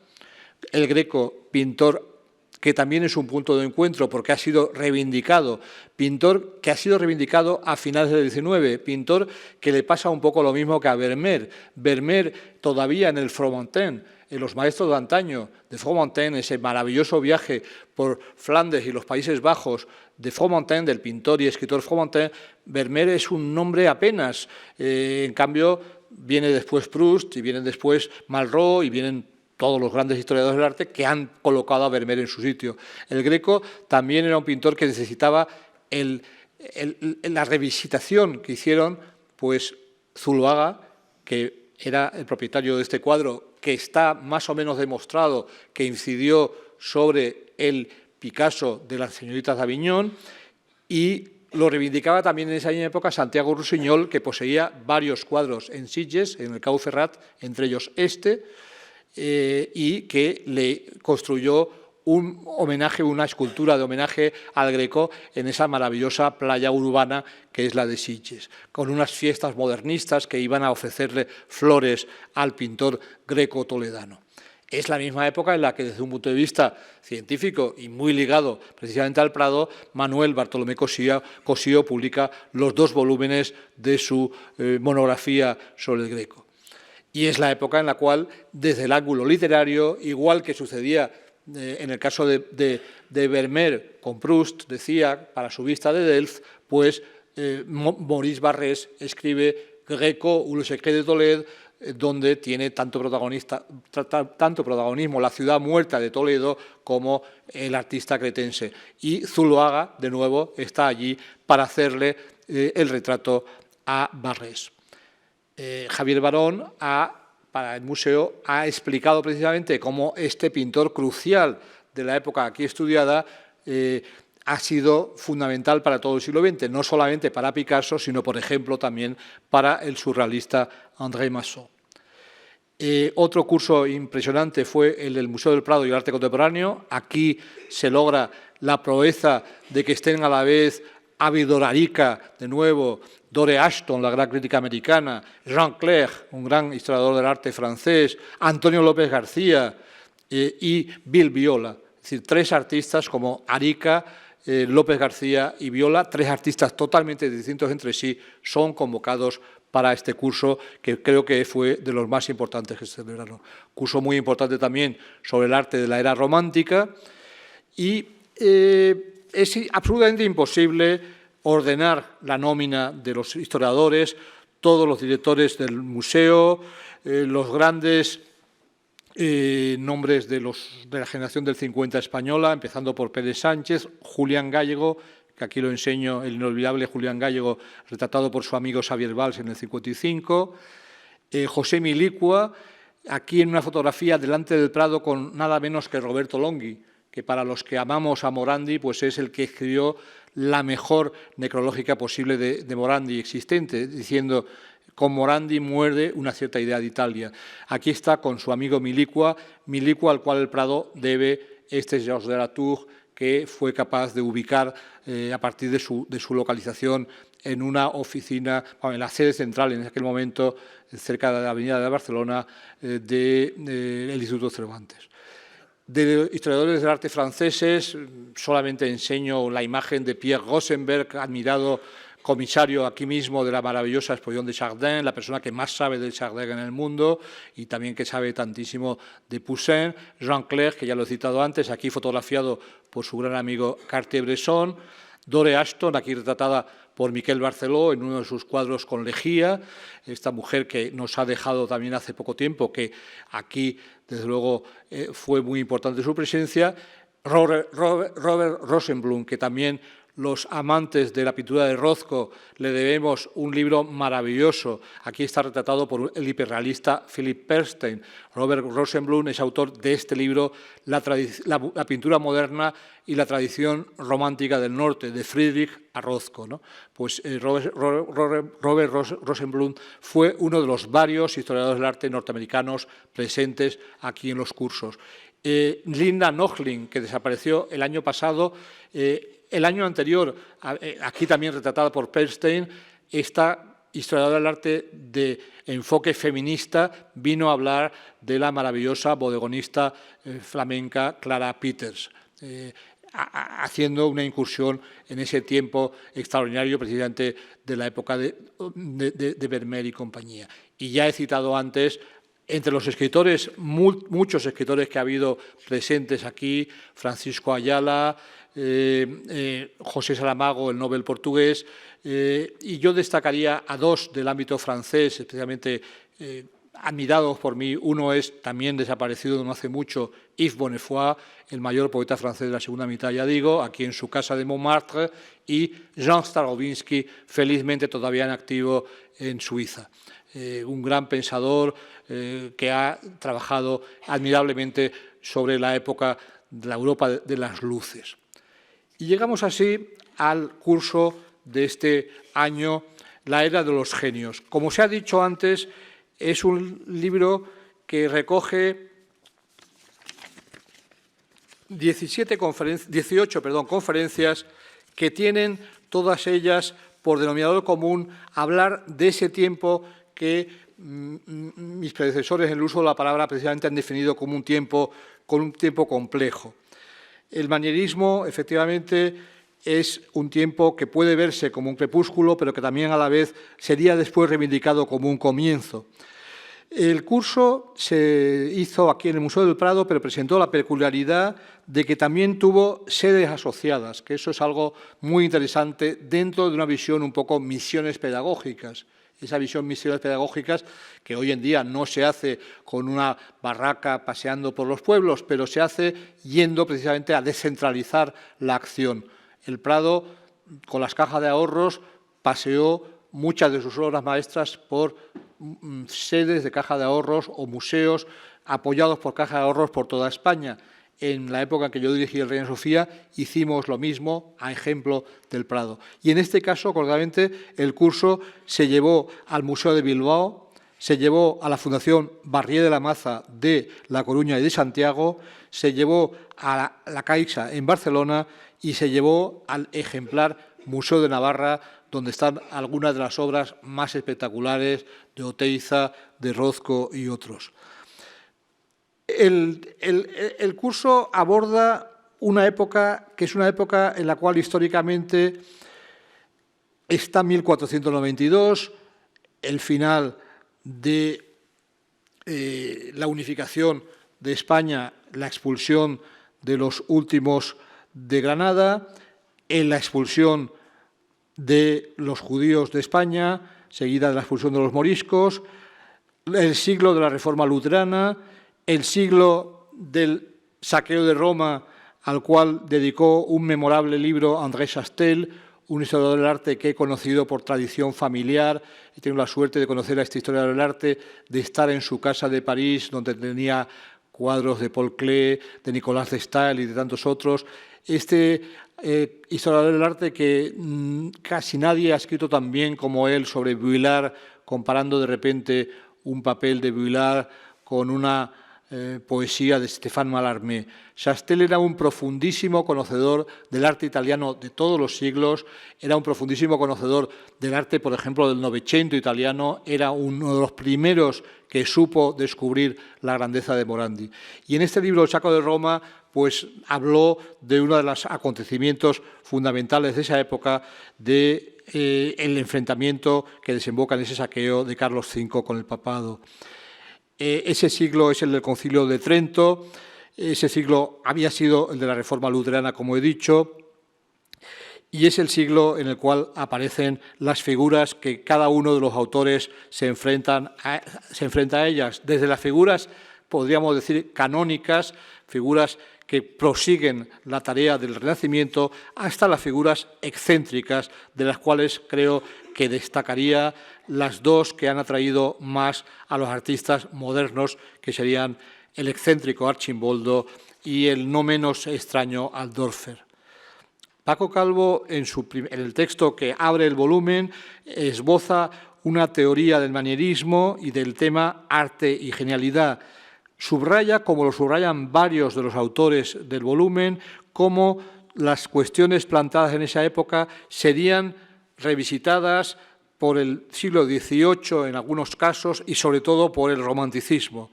El Greco, pintor que también es un punto de encuentro porque ha sido reivindicado, pintor que ha sido reivindicado a finales del XIX, pintor que le pasa un poco lo mismo que a Vermeer. Vermeer todavía en el Fromentin, en los maestros de antaño de Fromentin, ese maravilloso viaje por Flandes y los Países Bajos de Fromentin, del pintor y escritor Fromentin, Vermeer es un nombre apenas. En cambio, viene después Proust y vienen después Malraux y vienen todos los grandes historiadores del arte que han colocado a Vermeer en su sitio. El Greco también era un pintor que necesitaba la revisitación que hicieron pues Zuloaga, que era el propietario de este cuadro, que está más o menos demostrado que incidió sobre el Picasso de las señoritas de Aviñón, y lo reivindicaba también en esa misma época Santiago Rusiñol, que poseía varios cuadros en Sitges, en el Cau Ferrat, entre ellos este, y que le construyó un homenaje, una escultura de homenaje al Greco en esa maravillosa playa urbana que es la de Sitges, con unas fiestas modernistas que iban a ofrecerle flores al pintor greco toledano. Es la misma época en la que, desde un punto de vista científico y muy ligado precisamente al Prado, Manuel Bartolomé Cosío publica los 2 volúmenes de su monografía sobre el Greco. Y es la época en la cual, desde el ángulo literario, igual que sucedía en el caso de Vermeer con Proust, decía, para su vista de Delft, pues Maurice Barrés escribe Greco ou le secret de Tolède, donde tiene tanto protagonismo la ciudad muerta de Toledo como el artista cretense. Y Zuloaga, de nuevo, está allí para hacerle el retrato a Barrés. Javier Barón, para el museo, ha explicado precisamente cómo este pintor crucial de la época aquí estudiada ha sido fundamental para todo el siglo XX, no solamente para Picasso, sino, por ejemplo, también para el surrealista André Masson. Otro curso impresionante fue el del Museo del Prado y el Arte Contemporáneo. Aquí se logra la proeza de que estén a la vez Ávido Arica, de nuevo, Dore Ashton, la gran crítica americana, Jean Clerc, un gran historiador del arte francés, Antonio López García y Bill Viola. Es decir, 3 artistas como Arica, López García y Viola, 3 artistas totalmente distintos entre sí, son convocados para este curso, que creo que fue de los más importantes que se celebraron. Curso muy importante también sobre el arte de la era romántica, y es absolutamente imposible ordenar la nómina de los historiadores, todos los directores del museo, los grandes nombres de la generación del 50 española, empezando por Pérez Sánchez, Julián Gallego, que aquí lo enseño, el inolvidable Julián Gallego, retratado por su amigo Xavier Valls en el 55, José Milicua, aquí en una fotografía delante del Prado con nada menos que Roberto Longhi, que para los que amamos a Morandi, pues es el que escribió la mejor necrológica posible de Morandi existente, diciendo: con Morandi muerde una cierta idea de Italia. Aquí está con su amigo Milicua al cual el Prado debe este Georges de la Tour, que fue capaz de ubicar a partir de su localización en una oficina, en la sede central en aquel momento, cerca de la avenida de Barcelona, del Instituto Cervantes. De historiadores del arte franceses, solamente enseño la imagen de Pierre Rosenberg, admirado comisario aquí mismo de la maravillosa exposición de Chardin, la persona que más sabe del Chardin en el mundo y también que sabe tantísimo de Poussin. Jean Clerc, que ya lo he citado antes, aquí fotografiado por su gran amigo Cartier-Bresson. Dore Ashton, aquí retratada por Miquel Barceló en uno de sus cuadros con Lejía, esta mujer que nos ha dejado también hace poco tiempo, que aquí, desde luego, fue muy importante su presencia. Robert Rosenblum, que también los amantes de la pintura de Rothko le debemos un libro maravilloso. Aquí está retratado por el hiperrealista Philip Bernstein. Robert Rosenblum es autor de este libro, La pintura moderna y la tradición romántica del norte, de Friedrich a Rothko, ¿no? Pues Robert Rosenblum fue uno de los varios historiadores del arte norteamericanos presentes aquí en los cursos. Linda Nochlin, que desapareció el año pasado, el año anterior, aquí también retratada por Bernstein, esta historiadora del arte de enfoque feminista vino a hablar de la maravillosa bodegonista flamenca Clara Peters, haciendo una incursión en ese tiempo extraordinario precisamente de la época de Vermeer y compañía. Y ya he citado antes, entre los escritores, muchos escritores que ha habido presentes aquí, Francisco Ayala, José Saramago, el Nobel portugués, y yo destacaría a dos del ámbito francés, especialmente admirados por mí. Uno es, también desaparecido no hace mucho, Yves Bonnefoy, el mayor poeta francés de la segunda mitad, ya digo, aquí en su casa de Montmartre, y Jean Starobinsky, felizmente todavía en activo en Suiza. Un gran pensador que ha trabajado admirablemente sobre la época de la Europa de las luces. Y llegamos así al curso de este año, La era de los genios. Como se ha dicho antes, es un libro que recoge 18 conferencias que tienen todas ellas por denominador común hablar de ese tiempo que mis predecesores en el uso de la palabra precisamente han definido como un tiempo complejo. El manierismo, efectivamente, es un tiempo que puede verse como un crepúsculo, pero que también a la vez sería después reivindicado como un comienzo. El curso se hizo aquí en el Museo del Prado, pero presentó la peculiaridad de que también tuvo sedes asociadas, que eso es algo muy interesante dentro de una visión un poco misiones pedagógicas. Esa visión misiones pedagógicas que hoy en día no se hace con una barraca paseando por los pueblos, pero se hace yendo precisamente a descentralizar la acción. El Prado, con las cajas de ahorros, paseó muchas de sus obras maestras por sedes de caja de ahorros o museos apoyados por caja de ahorros por toda España. En la época en que yo dirigí el Reina Sofía, hicimos lo mismo a ejemplo del Prado. Y en este caso, concretamente, el curso se llevó al Museo de Bilbao, se llevó a la Fundación Barrié de la Maza de La Coruña y de Santiago, se llevó a la Caixa en Barcelona y se llevó al ejemplar Museo de Navarra, donde están algunas de las obras más espectaculares de Oteiza, de Rothko y otros. El curso aborda una época que es una época en la cual históricamente está 1492, el final de la unificación de España, la expulsión de los últimos de Granada, en la expulsión de los judíos de España, seguida de la expulsión de los moriscos, el siglo de la Reforma luterana, el siglo del saqueo de Roma, al cual dedicó un memorable libro André Chastel, un historiador del arte que he conocido por tradición familiar. He tenido la suerte de conocer a este historiador del arte, de estar en su casa de París, donde tenía cuadros de Paul Klee, de Nicolas de Staël y de tantos otros. Este historiador del arte que casi nadie ha escrito tan bien como él sobre Vuillard, comparando de repente un papel de Vuillard con una poesía de Stéphane Mallarmé. Chastel era un profundísimo conocedor del arte italiano de todos los siglos, era un profundísimo conocedor del arte, por ejemplo, del Novecento italiano, era uno de los primeros que supo descubrir la grandeza de Morandi. Y en este libro, El saqueo de Roma, pues habló de uno de los acontecimientos fundamentales de esa época, el enfrentamiento que desemboca en ese saqueo de Carlos V con el papado. Ese siglo es el del Concilio de Trento, ese siglo había sido el de la Reforma luterana, como he dicho, y es el siglo en el cual aparecen las figuras que cada uno de los autores se enfrenta a ellas, desde las figuras, podríamos decir, canónicas, figuras que prosiguen la tarea del Renacimiento, hasta las figuras excéntricas, de las cuales creo que destacaría las dos que han atraído más a los artistas modernos, que serían el excéntrico Archimboldo y el no menos extraño Altorfer. Paco Calvo, en el texto que abre el volumen, esboza una teoría del manierismo y del tema arte y genialidad. Subraya, como lo subrayan varios de los autores del volumen, cómo las cuestiones plantadas en esa época serían revisitadas por el siglo XVIII en algunos casos y sobre todo por el romanticismo.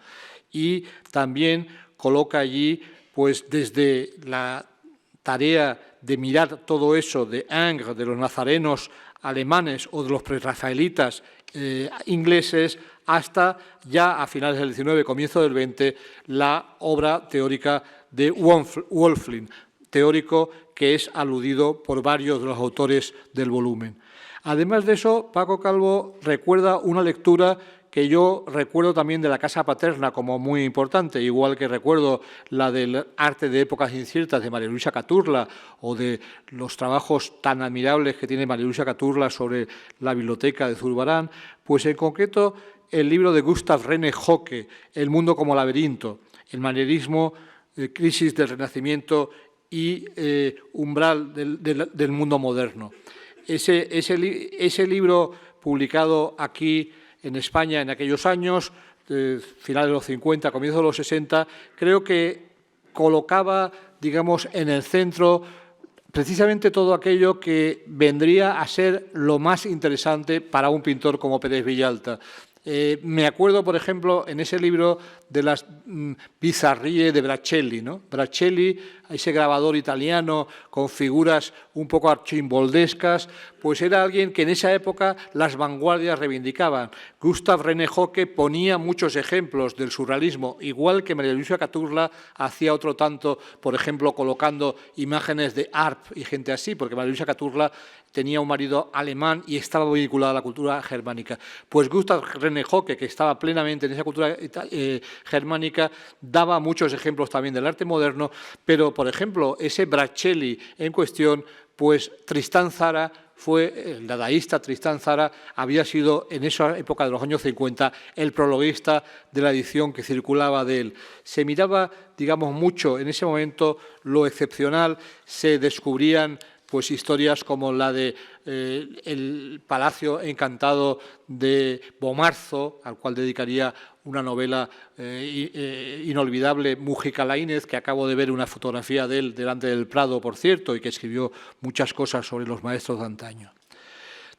Y también coloca allí, pues desde la tarea de mirar todo eso de Ingres, de los nazarenos alemanes o de los prerrafaelitas ingleses, hasta ya a finales del XIX, comienzo del XX, la obra teórica de Wölfflin, teórico que es aludido por varios de los autores del volumen. Además de eso, Paco Calvo recuerda una lectura que yo recuerdo también de la Casa Paterna como muy importante, igual que recuerdo la del Arte de épocas inciertas de María Luisa Caturla o de los trabajos tan admirables que tiene María Luisa Caturla sobre la biblioteca de Zurbarán, pues en concreto el libro de Gustav Rene Hocke, El mundo como laberinto, el manierismo, crisis del Renacimiento y umbral del mundo moderno. Ese libro publicado aquí en España en aquellos años, finales de los 50, comienzos de los 60, creo que colocaba, digamos, en el centro precisamente todo aquello que vendría a ser lo más interesante para un pintor como Pérez Villalta. Me acuerdo, por ejemplo, en ese libro de las bizarrías de Braccelli, ¿no? Braccelli, ese grabador italiano con figuras un poco archimboldescas, pues era alguien que en esa época las vanguardias reivindicaban. Gustav Rene Hocke ponía muchos ejemplos del surrealismo, igual que María Luisa Caturla hacía otro tanto, por ejemplo, colocando imágenes de Arp y gente así, porque María Luisa Caturla tenía un marido alemán y estaba vinculada a la cultura germánica. Pues Gustav Rene Hocke, que estaba plenamente en esa cultura germánica, daba muchos ejemplos también del arte moderno, pero, por ejemplo, ese Braccelli en cuestión, pues Tristán Tzara fue, el dadaísta Tristán Tzara, había sido en esa época de los años 50 el prologuista de la edición que circulaba de él. Se miraba, digamos, mucho en ese momento lo excepcional, se descubrían pues historias como la de el Palacio Encantado de Bomarzo, al cual dedicaría una novela inolvidable, Mújica Laínez, que acabo de ver una fotografía de él delante del Prado, por cierto, y que escribió muchas cosas sobre los maestros de antaño.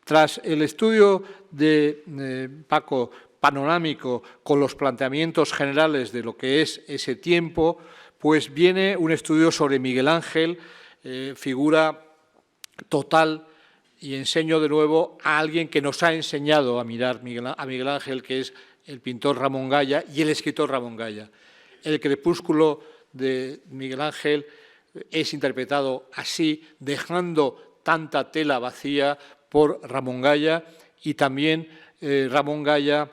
Tras el estudio de Paco panorámico con los planteamientos generales de lo que es ese tiempo, pues viene un estudio sobre Miguel Ángel, figura total, y enseño de nuevo a alguien que nos ha enseñado a mirar a Miguel Ángel, que es el pintor Ramón Gaya y el escritor Ramón Gaya. El crepúsculo de Miguel Ángel es interpretado así, dejando tanta tela vacía por Ramón Gaya, y también Ramón Gaya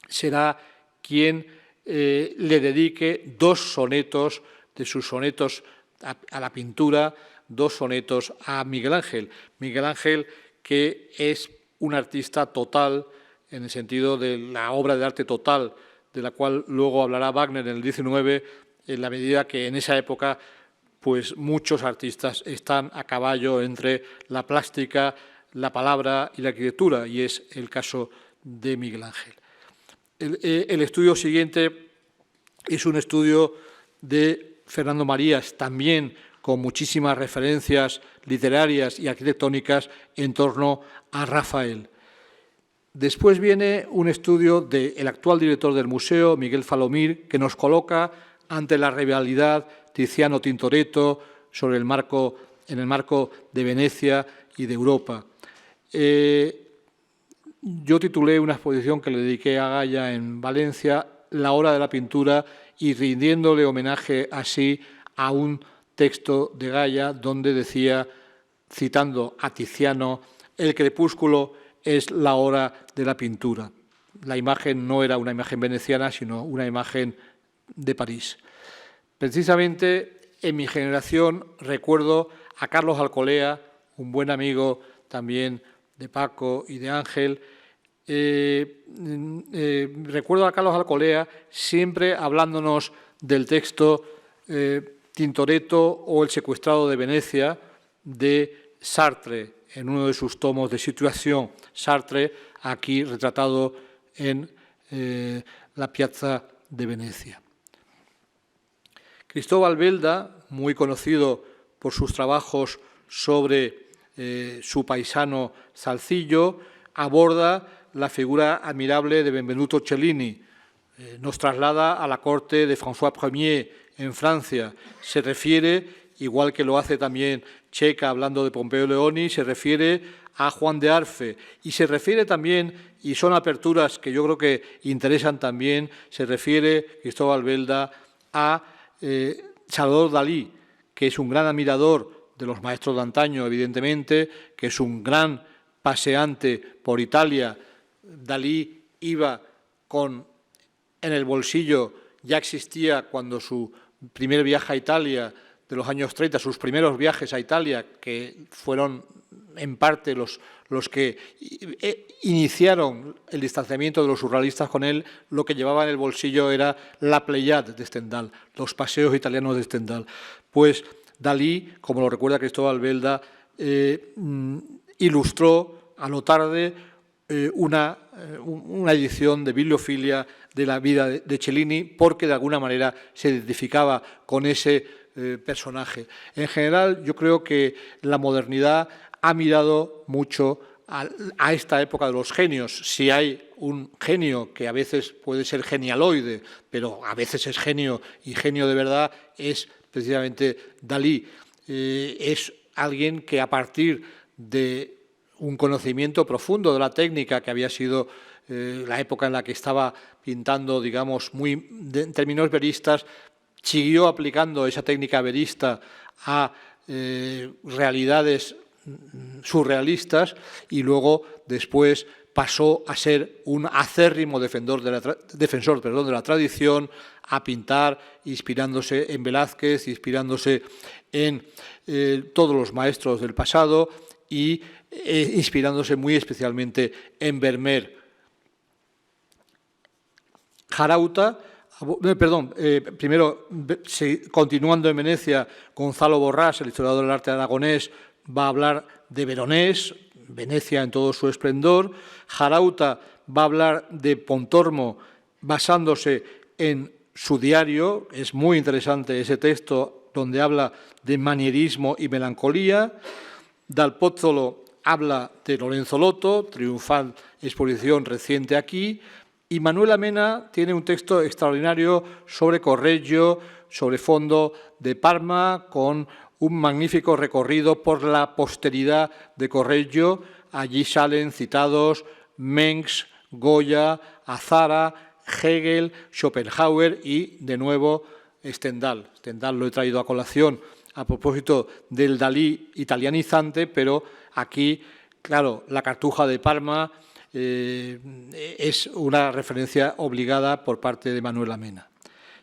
será quien le dedique dos sonetos de sus sonetos a la pintura, dos sonetos a Miguel Ángel. Miguel Ángel, que es un artista total en el sentido de la obra de arte total, de la cual luego hablará Wagner en el 19, en la medida que en esa época pues muchos artistas están a caballo entre la plástica, la palabra y la arquitectura, y es el caso de Miguel Ángel. El estudio siguiente es un estudio de Fernando Marías, también con muchísimas referencias literarias y arquitectónicas en torno a Rafael. Después viene un estudio del actual director del museo, Miguel Falomir, que nos coloca ante la rivalidad Tiziano-Tintoretto en el marco de Venecia y de Europa. Yo titulé una exposición que le dediqué a Gaya en Valencia, La hora de la pintura, y rindiéndole homenaje así a un texto de Gaya donde decía, citando a Tiziano, el crepúsculo es la hora de la pintura. La imagen no era una imagen veneciana, sino una imagen de París. Precisamente en mi generación recuerdo a Carlos Alcolea, un buen amigo también de Paco y de Ángel. Recuerdo a Carlos Alcolea siempre hablándonos del texto Tintoretto o El secuestrado de Venecia de Sartre, en uno de sus tomos de Situación. Sartre, aquí retratado en la Piazza de Venecia. Cristóbal Belda, muy conocido por sus trabajos sobre su paisano Salzillo, aborda la figura admirable de Benvenuto Cellini. Nos traslada a la corte de François Ier en Francia. Se refiere, igual que lo hace también Checa hablando de Pompeo Leoni, se refiere a Juan de Arfe y se refiere también, y son aperturas que yo creo que interesan también, se refiere Cristóbal Belda a Salvador Dalí, que es un gran admirador de los maestros de antaño, evidentemente, que es un gran paseante por Italia. Dalí iba en el bolsillo, ya existía cuando su primer viaje a Italia de los años 30, sus primeros viajes a Italia, que fueron en parte los que iniciaron el distanciamiento de los surrealistas con él, lo que llevaba en el bolsillo era la Pléiade de Stendhal, los paseos italianos de Stendhal. Pues Dalí, como lo recuerda Cristóbal Belda, ilustró a lo tarde una edición de bibliofilia de la vida de Cellini, porque de alguna manera se identificaba con ese personaje. En general, yo creo que la modernidad ha mirado mucho a esta época de los genios. Si hay un genio que a veces puede ser genialoide, pero a veces es genio y genio de verdad, es precisamente Dalí. Es alguien que a partir de un conocimiento profundo de la técnica, que había sido la época en la que estaba pintando, digamos, en términos veristas, siguió aplicando esa técnica verista a realidades surrealistas y luego después pasó a ser un acérrimo defensor de la tradición, a pintar inspirándose en Velázquez, inspirándose en todos los maestros del pasado y inspirándose muy especialmente en Vermeer. Jarauta, primero, continuando en Venecia, Gonzalo Borrás, el historiador del arte aragonés, va a hablar de Veronés, Venecia en todo su esplendor. Jarauta va a hablar de Pontormo basándose en su diario. Es muy interesante ese texto donde habla de manierismo y melancolía. Dal Pozzolo habla de Lorenzo Lotto, triunfal exposición reciente aquí. Y Manuela Mena tiene un texto extraordinario sobre Correggio, sobre fondo de Parma, con un magnífico recorrido por la posteridad de Correggio. Allí salen citados Mengs, Goya, Azara, Hegel, Schopenhauer y, de nuevo, Stendhal. Stendhal lo he traído a colación a propósito del Dalí italianizante, pero aquí, claro, la Cartuja de Parma es una referencia obligada por parte de Manuela Mena.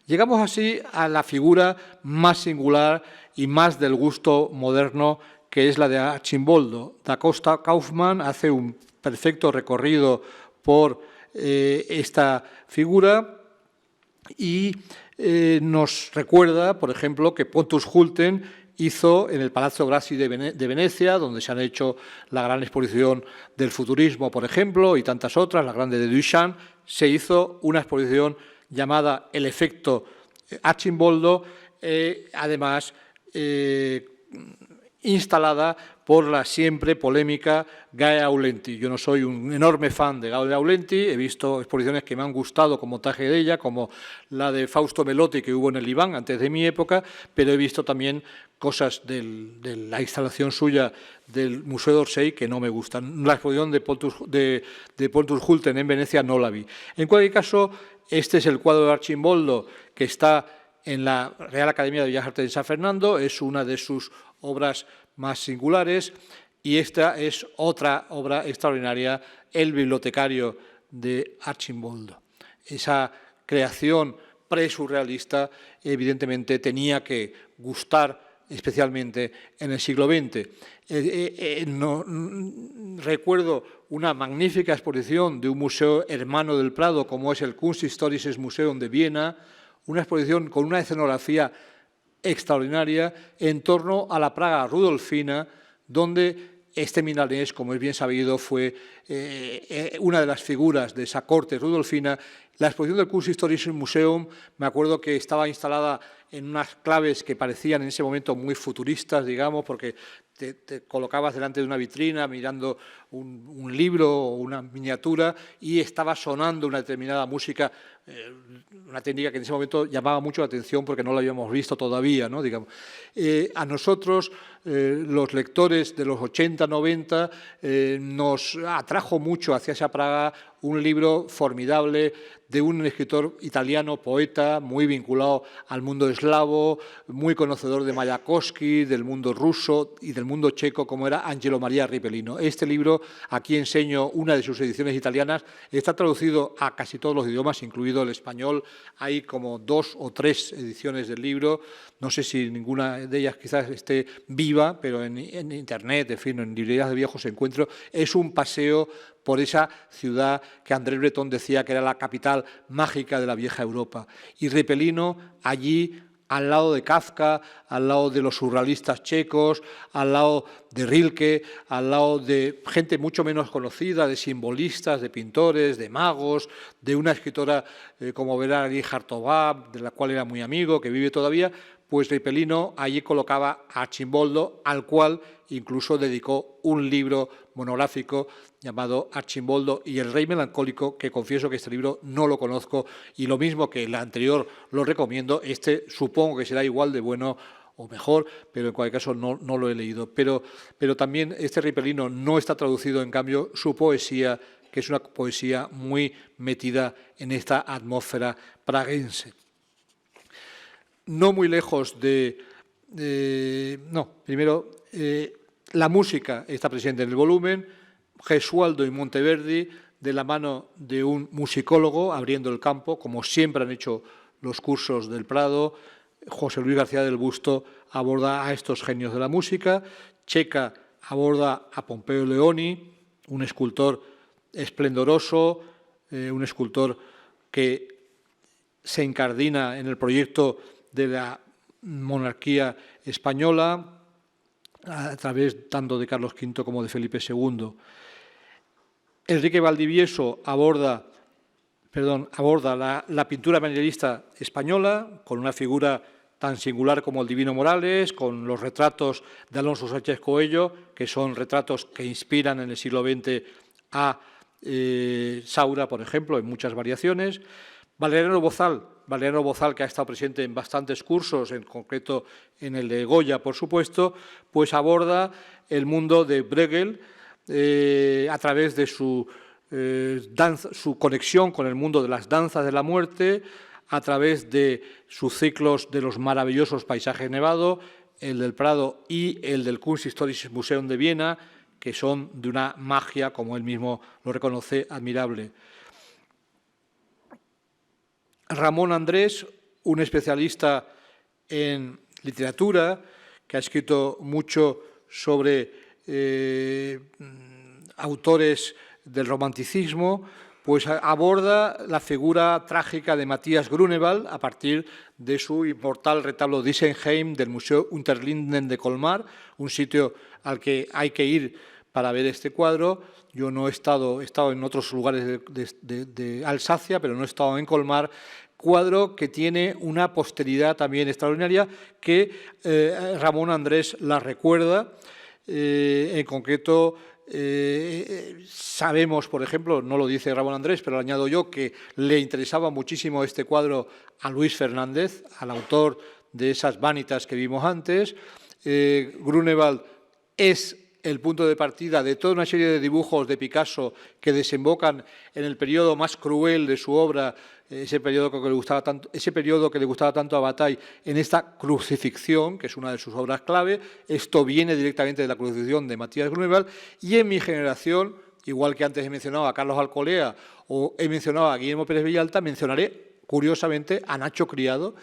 Llegamos así a la figura más singular y más del gusto moderno, que es la de Arcimboldo. Da Costa Kaufmann hace un perfecto recorrido por esta figura y nos recuerda, por ejemplo, que Pontus Hulten hizo en el Palazzo Grassi de Venecia, donde se han hecho la gran exposición del futurismo, por ejemplo, y tantas otras, la grande de Duchamp, se hizo una exposición llamada El efecto Arcimboldo, además instalada por la siempre polémica Gaia Aulenti. Yo no soy un enorme fan de Gaia Aulenti, he visto exposiciones que me han gustado como Montaje de ella, como la de Fausto Melotti que hubo en el Iván antes de mi época, pero he visto también cosas de la instalación suya del Museo d'Orsay que no me gustan. La exposición de Pontus Hulten en Venecia no la vi. En cualquier caso, este es el cuadro de Arcimboldo que está en la Real Academia de Bellas Artes de San Fernando, es una de sus obras más singulares y esta es otra obra extraordinaria, El bibliotecario de Arcimboldo. Esa creación presurrealista, evidentemente tenía que gustar especialmente en el siglo XX. Recuerdo una magnífica exposición de un museo hermano del Prado, como es el Kunsthistorisches Museum de Viena, una exposición con una escenografía extraordinaria en torno a la Praga rudolfina, donde este milanés, como es bien sabido, fue una de las figuras de esa corte rudolfina. La exposición del Kunsthistorisches Museum, me acuerdo que estaba instalada en unas claves que parecían en ese momento muy futuristas, digamos, porque te colocabas delante de una vitrina mirando un libro o una miniatura y estaba sonando una determinada música, una técnica que en ese momento llamaba mucho la atención porque no la habíamos visto todavía, ¿no? Digamos. A nosotros, los lectores de los 80, 90, nos atrajo mucho hacia esa Praga un libro formidable de un escritor italiano, poeta, muy vinculado al mundo eslavo, muy conocedor de Mayakovsky, del mundo ruso y del mundo checo, como era Angelo Maria Ripellino. Este libro, aquí enseño una de sus ediciones italianas, está traducido a casi todos los idiomas, incluido el español. Hay como 2 o 3 ediciones del libro. No sé si ninguna de ellas quizás esté viva, pero en Internet, en fin, en librerías de viejos encuentro. Es un paseo por esa ciudad que André Breton decía que era la capital mágica de la vieja Europa. Y Ripellino allí, al lado de Kafka, al lado de los surrealistas checos, al lado de Rilke, al lado de gente mucho menos conocida, de simbolistas, de pintores, de magos, de una escritora como Verari Hartogab, de la cual era muy amigo, que vive todavía, pues Ripellino allí colocaba a Arcimboldo, al cual incluso dedicó un libro monográfico llamado Arcimboldo y el rey melancólico, que confieso que este libro no lo conozco y lo mismo que el anterior lo recomiendo, este supongo que será igual de bueno o mejor, pero en cualquier caso no lo he leído. Pero también este Ripellino no está traducido, en cambio, su poesía, que es una poesía muy metida en esta atmósfera praguense. No muy lejos la música está presente en el volumen. Gesualdo y Monteverdi, de la mano de un musicólogo, abriendo el campo, como siempre han hecho los cursos del Prado. José Luis García del Busto aborda a estos genios de la música. Checa aborda a Pompeo Leoni, un escultor esplendoroso, un escultor que se incardina en el proyecto de la monarquía española, a través tanto de Carlos V como de Felipe II. Enrique Valdivieso aborda la pintura manierista española, con una figura tan singular como el Divino Morales, con los retratos de Alonso Sánchez Coello, que son retratos que inspiran en el siglo XX a Saura, por ejemplo, en muchas variaciones. Valeriano Bozal, que ha estado presente en bastantes cursos, en concreto en el de Goya, por supuesto, pues aborda el mundo de Bruegel a través de su conexión con el mundo de las danzas de la muerte, a través de sus ciclos de los maravillosos paisajes nevados, el del Prado y el del Kunsthistorisches Museum de Viena, que son de una magia, como él mismo lo reconoce, admirable. Ramón Andrés, un especialista en literatura, que ha escrito mucho sobre autores del romanticismo, pues aborda la figura trágica de Matthias Grunewald a partir de su inmortal retablo d'Isenheim del Museo Unterlinden de Colmar, un sitio al que hay que ir para ver este cuadro. Yo no he estado en otros lugares de Alsacia, pero no he estado en Colmar. Cuadro que tiene una posteridad también extraordinaria, que Ramón Andrés la recuerda. En concreto, sabemos, por ejemplo, no lo dice Ramón Andrés, pero lo añado yo, que le interesaba muchísimo este cuadro a Luis Fernández, al autor de esas vanitas que vimos antes. Grunewald es el punto de partida de toda una serie de dibujos de Picasso que desembocan en el periodo más cruel de su obra, ese periodo que le gustaba tanto a Bataille, en esta crucifixión, que es una de sus obras clave. Esto viene directamente de la crucifixión de Matthias Grunewald, y en mi generación, igual que antes he mencionado a Carlos Alcolea o he mencionado a Guillermo Pérez Villalta, mencionaré curiosamente, a Nacho Criado.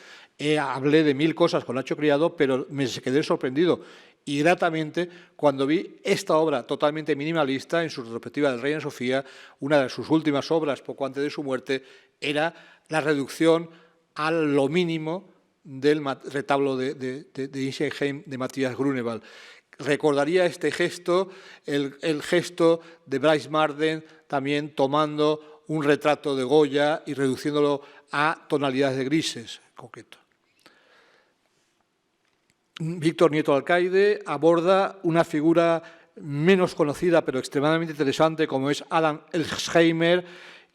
Hablé de 1000 cosas con Nacho Criado, pero me quedé sorprendido y gratamente cuando vi esta obra totalmente minimalista en su retrospectiva del Reina Sofía. Una de sus últimas obras, poco antes de su muerte, era la reducción a lo mínimo del retablo de Ingelheim de Matthias Grunewald. Recordaría este gesto, el gesto de Bryce Marden, también tomando un retrato de Goya y reduciéndolo a tonalidades de grises, coqueto. Víctor Nieto Alcaide aborda una figura menos conocida pero extremadamente interesante como es Adam Elsheimer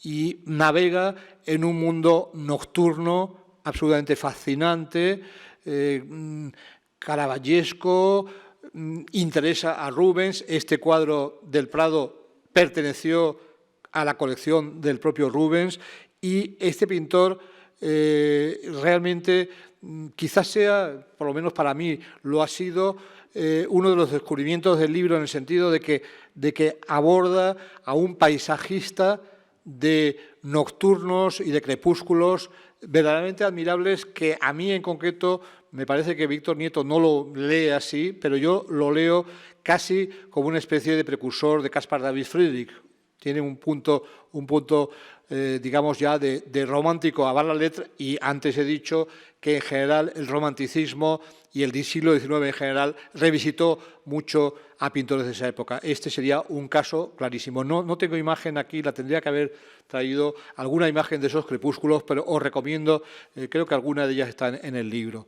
y navega en un mundo nocturno absolutamente fascinante, caravallesco, interesa a Rubens. Este cuadro del Prado perteneció a la colección del propio Rubens y este pintor realmente quizás sea, por lo menos para mí, lo ha sido uno de los descubrimientos del libro en el sentido de que aborda a un paisajista de nocturnos y de crepúsculos verdaderamente admirables que a mí en concreto me parece que Víctor Nieto no lo lee así, pero yo lo leo casi como una especie de precursor de Caspar David Friedrich. Tiene un punto digamos ya de romántico a bas la lettre, y antes he dicho que en general el romanticismo y el siglo XIX en general revisitó mucho a pintores de esa época. Este sería un caso clarísimo. No tengo imagen aquí, la tendría que haber traído alguna imagen de esos crepúsculos, pero os recomiendo, creo que alguna de ellas está en el libro.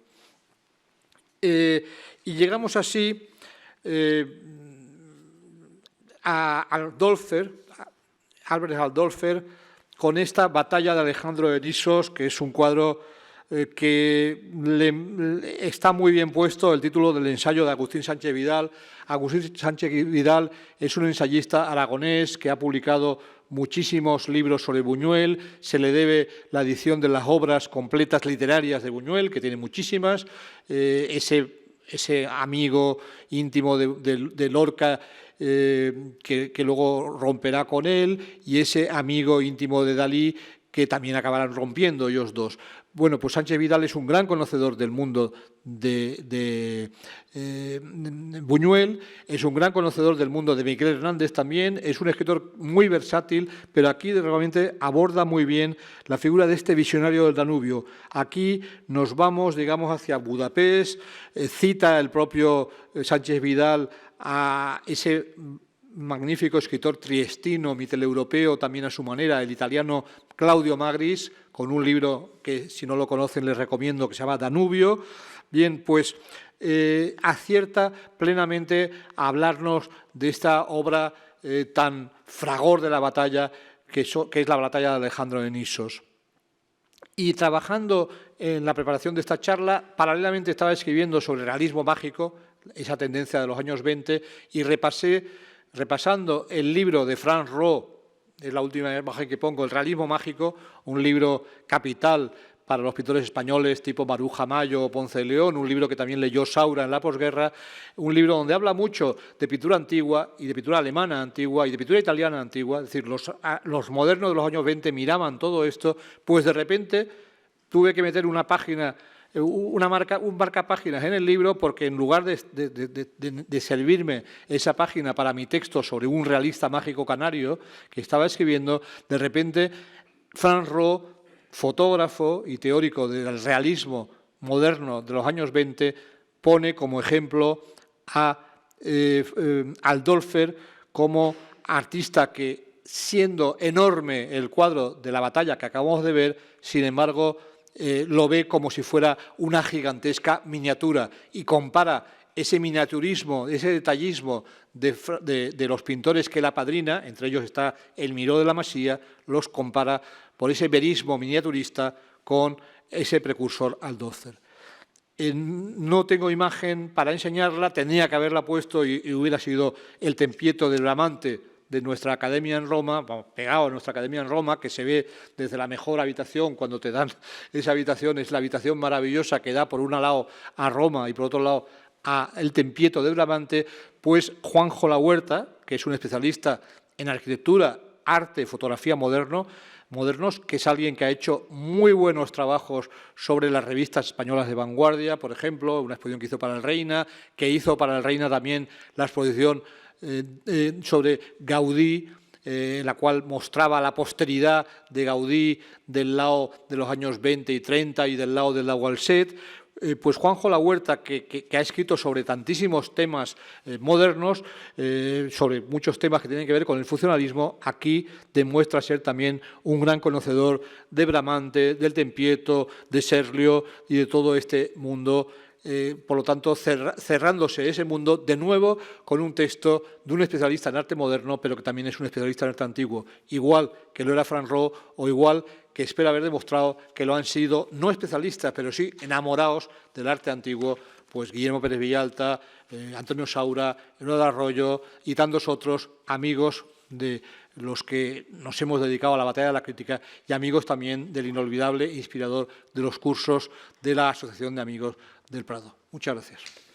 Y llegamos así a Albrecht Aldolfer, con esta Batalla de Alejandro de Nisos, que es un cuadro que está muy bien puesto, el título del ensayo de Agustín Sánchez Vidal. Agustín Sánchez Vidal es un ensayista aragonés que ha publicado muchísimos libros sobre Buñuel. Se le debe la edición de las obras completas literarias de Buñuel, que tiene muchísimas. Ese amigo íntimo de Lorca, que luego romperá con él, y ese amigo íntimo de Dalí, que también acabarán rompiendo ellos dos. Bueno, pues Sánchez Vidal es un gran conocedor del mundo de Buñuel, es un gran conocedor del mundo de Miguel Hernández también, es un escritor muy versátil, pero aquí realmente aborda muy bien la figura de este visionario del Danubio. Aquí nos vamos, digamos, hacia Budapest, cita el propio Sánchez Vidal a ese magnífico escritor triestino, mitteleuropeo, también a su manera, el italiano Claudio Magris, con un libro que, si no lo conocen, les recomiendo, que se llama Danubio. Bien, pues acierta plenamente a hablarnos de esta obra tan fragor de la batalla, que es la batalla de Alejandro de Nisos. Y trabajando en la preparación de esta charla, paralelamente estaba escribiendo sobre realismo mágico, esa tendencia de los años 20, y repasando el libro de Franz Roh, es la última imagen que pongo, El realismo mágico, un libro capital para los pintores españoles tipo Maruja Mayo o Ponce de León, un libro que también leyó Saura en la posguerra, un libro donde habla mucho de pintura antigua y de pintura alemana antigua y de pintura italiana antigua, es decir, los modernos de los años 20 miraban todo esto, pues de repente tuve que meter una página, un marcapáginas en el libro, porque en lugar de servirme esa página para mi texto sobre un realista mágico canario que estaba escribiendo, de repente Franz Roh, fotógrafo y teórico del realismo moderno de los años 20, pone como ejemplo a Aldolfer como artista que, siendo enorme el cuadro de la batalla que acabamos de ver, sin embargo, lo ve como si fuera una gigantesca miniatura y compara ese miniaturismo, ese detallismo de los pintores que la apadrina, entre ellos está el Miró de la Masía, los compara por ese verismo miniaturista con ese precursor Aldolfer. No tengo imagen para enseñarla, tendría que haberla puesto y hubiera sido el tempieto del Bramante de nuestra academia en Roma, pegado a nuestra academia en Roma, que se ve desde la mejor habitación. Cuando te dan esa habitación, es la habitación maravillosa que da por un lado a Roma y por otro lado a el tempieto de Bramante. Pues Juanjo Lahuerta, que es un especialista en arquitectura, arte, fotografía moderno, modernos, que es alguien que ha hecho muy buenos trabajos sobre las revistas españolas de vanguardia, por ejemplo, una exposición que hizo para el Reina, que hizo para el Reina también la exposición sobre Gaudí, la cual mostraba la posteridad de Gaudí del lado de los años 20 y 30 y del lado del Lagualset. Pues Juanjo Lahuerta, que ha escrito sobre tantísimos temas modernos, sobre muchos temas que tienen que ver con el funcionalismo, aquí demuestra ser también un gran conocedor de Bramante, del Tempieto, de Serlio y de todo este mundo. Por lo tanto, cerrándose ese mundo de nuevo con un texto de un especialista en arte moderno, pero que también es un especialista en arte antiguo, igual que lo era Frank Roh o igual que espero haber demostrado que lo han sido, no especialistas, pero sí enamorados del arte antiguo, pues Guillermo Pérez Villalta, Antonio Saura, Eduardo Arroyo y tantos otros amigos de los que nos hemos dedicado a la batalla de la crítica y amigos también del inolvidable e inspirador de los cursos de la Asociación de Amigos del Prado. Muchas gracias.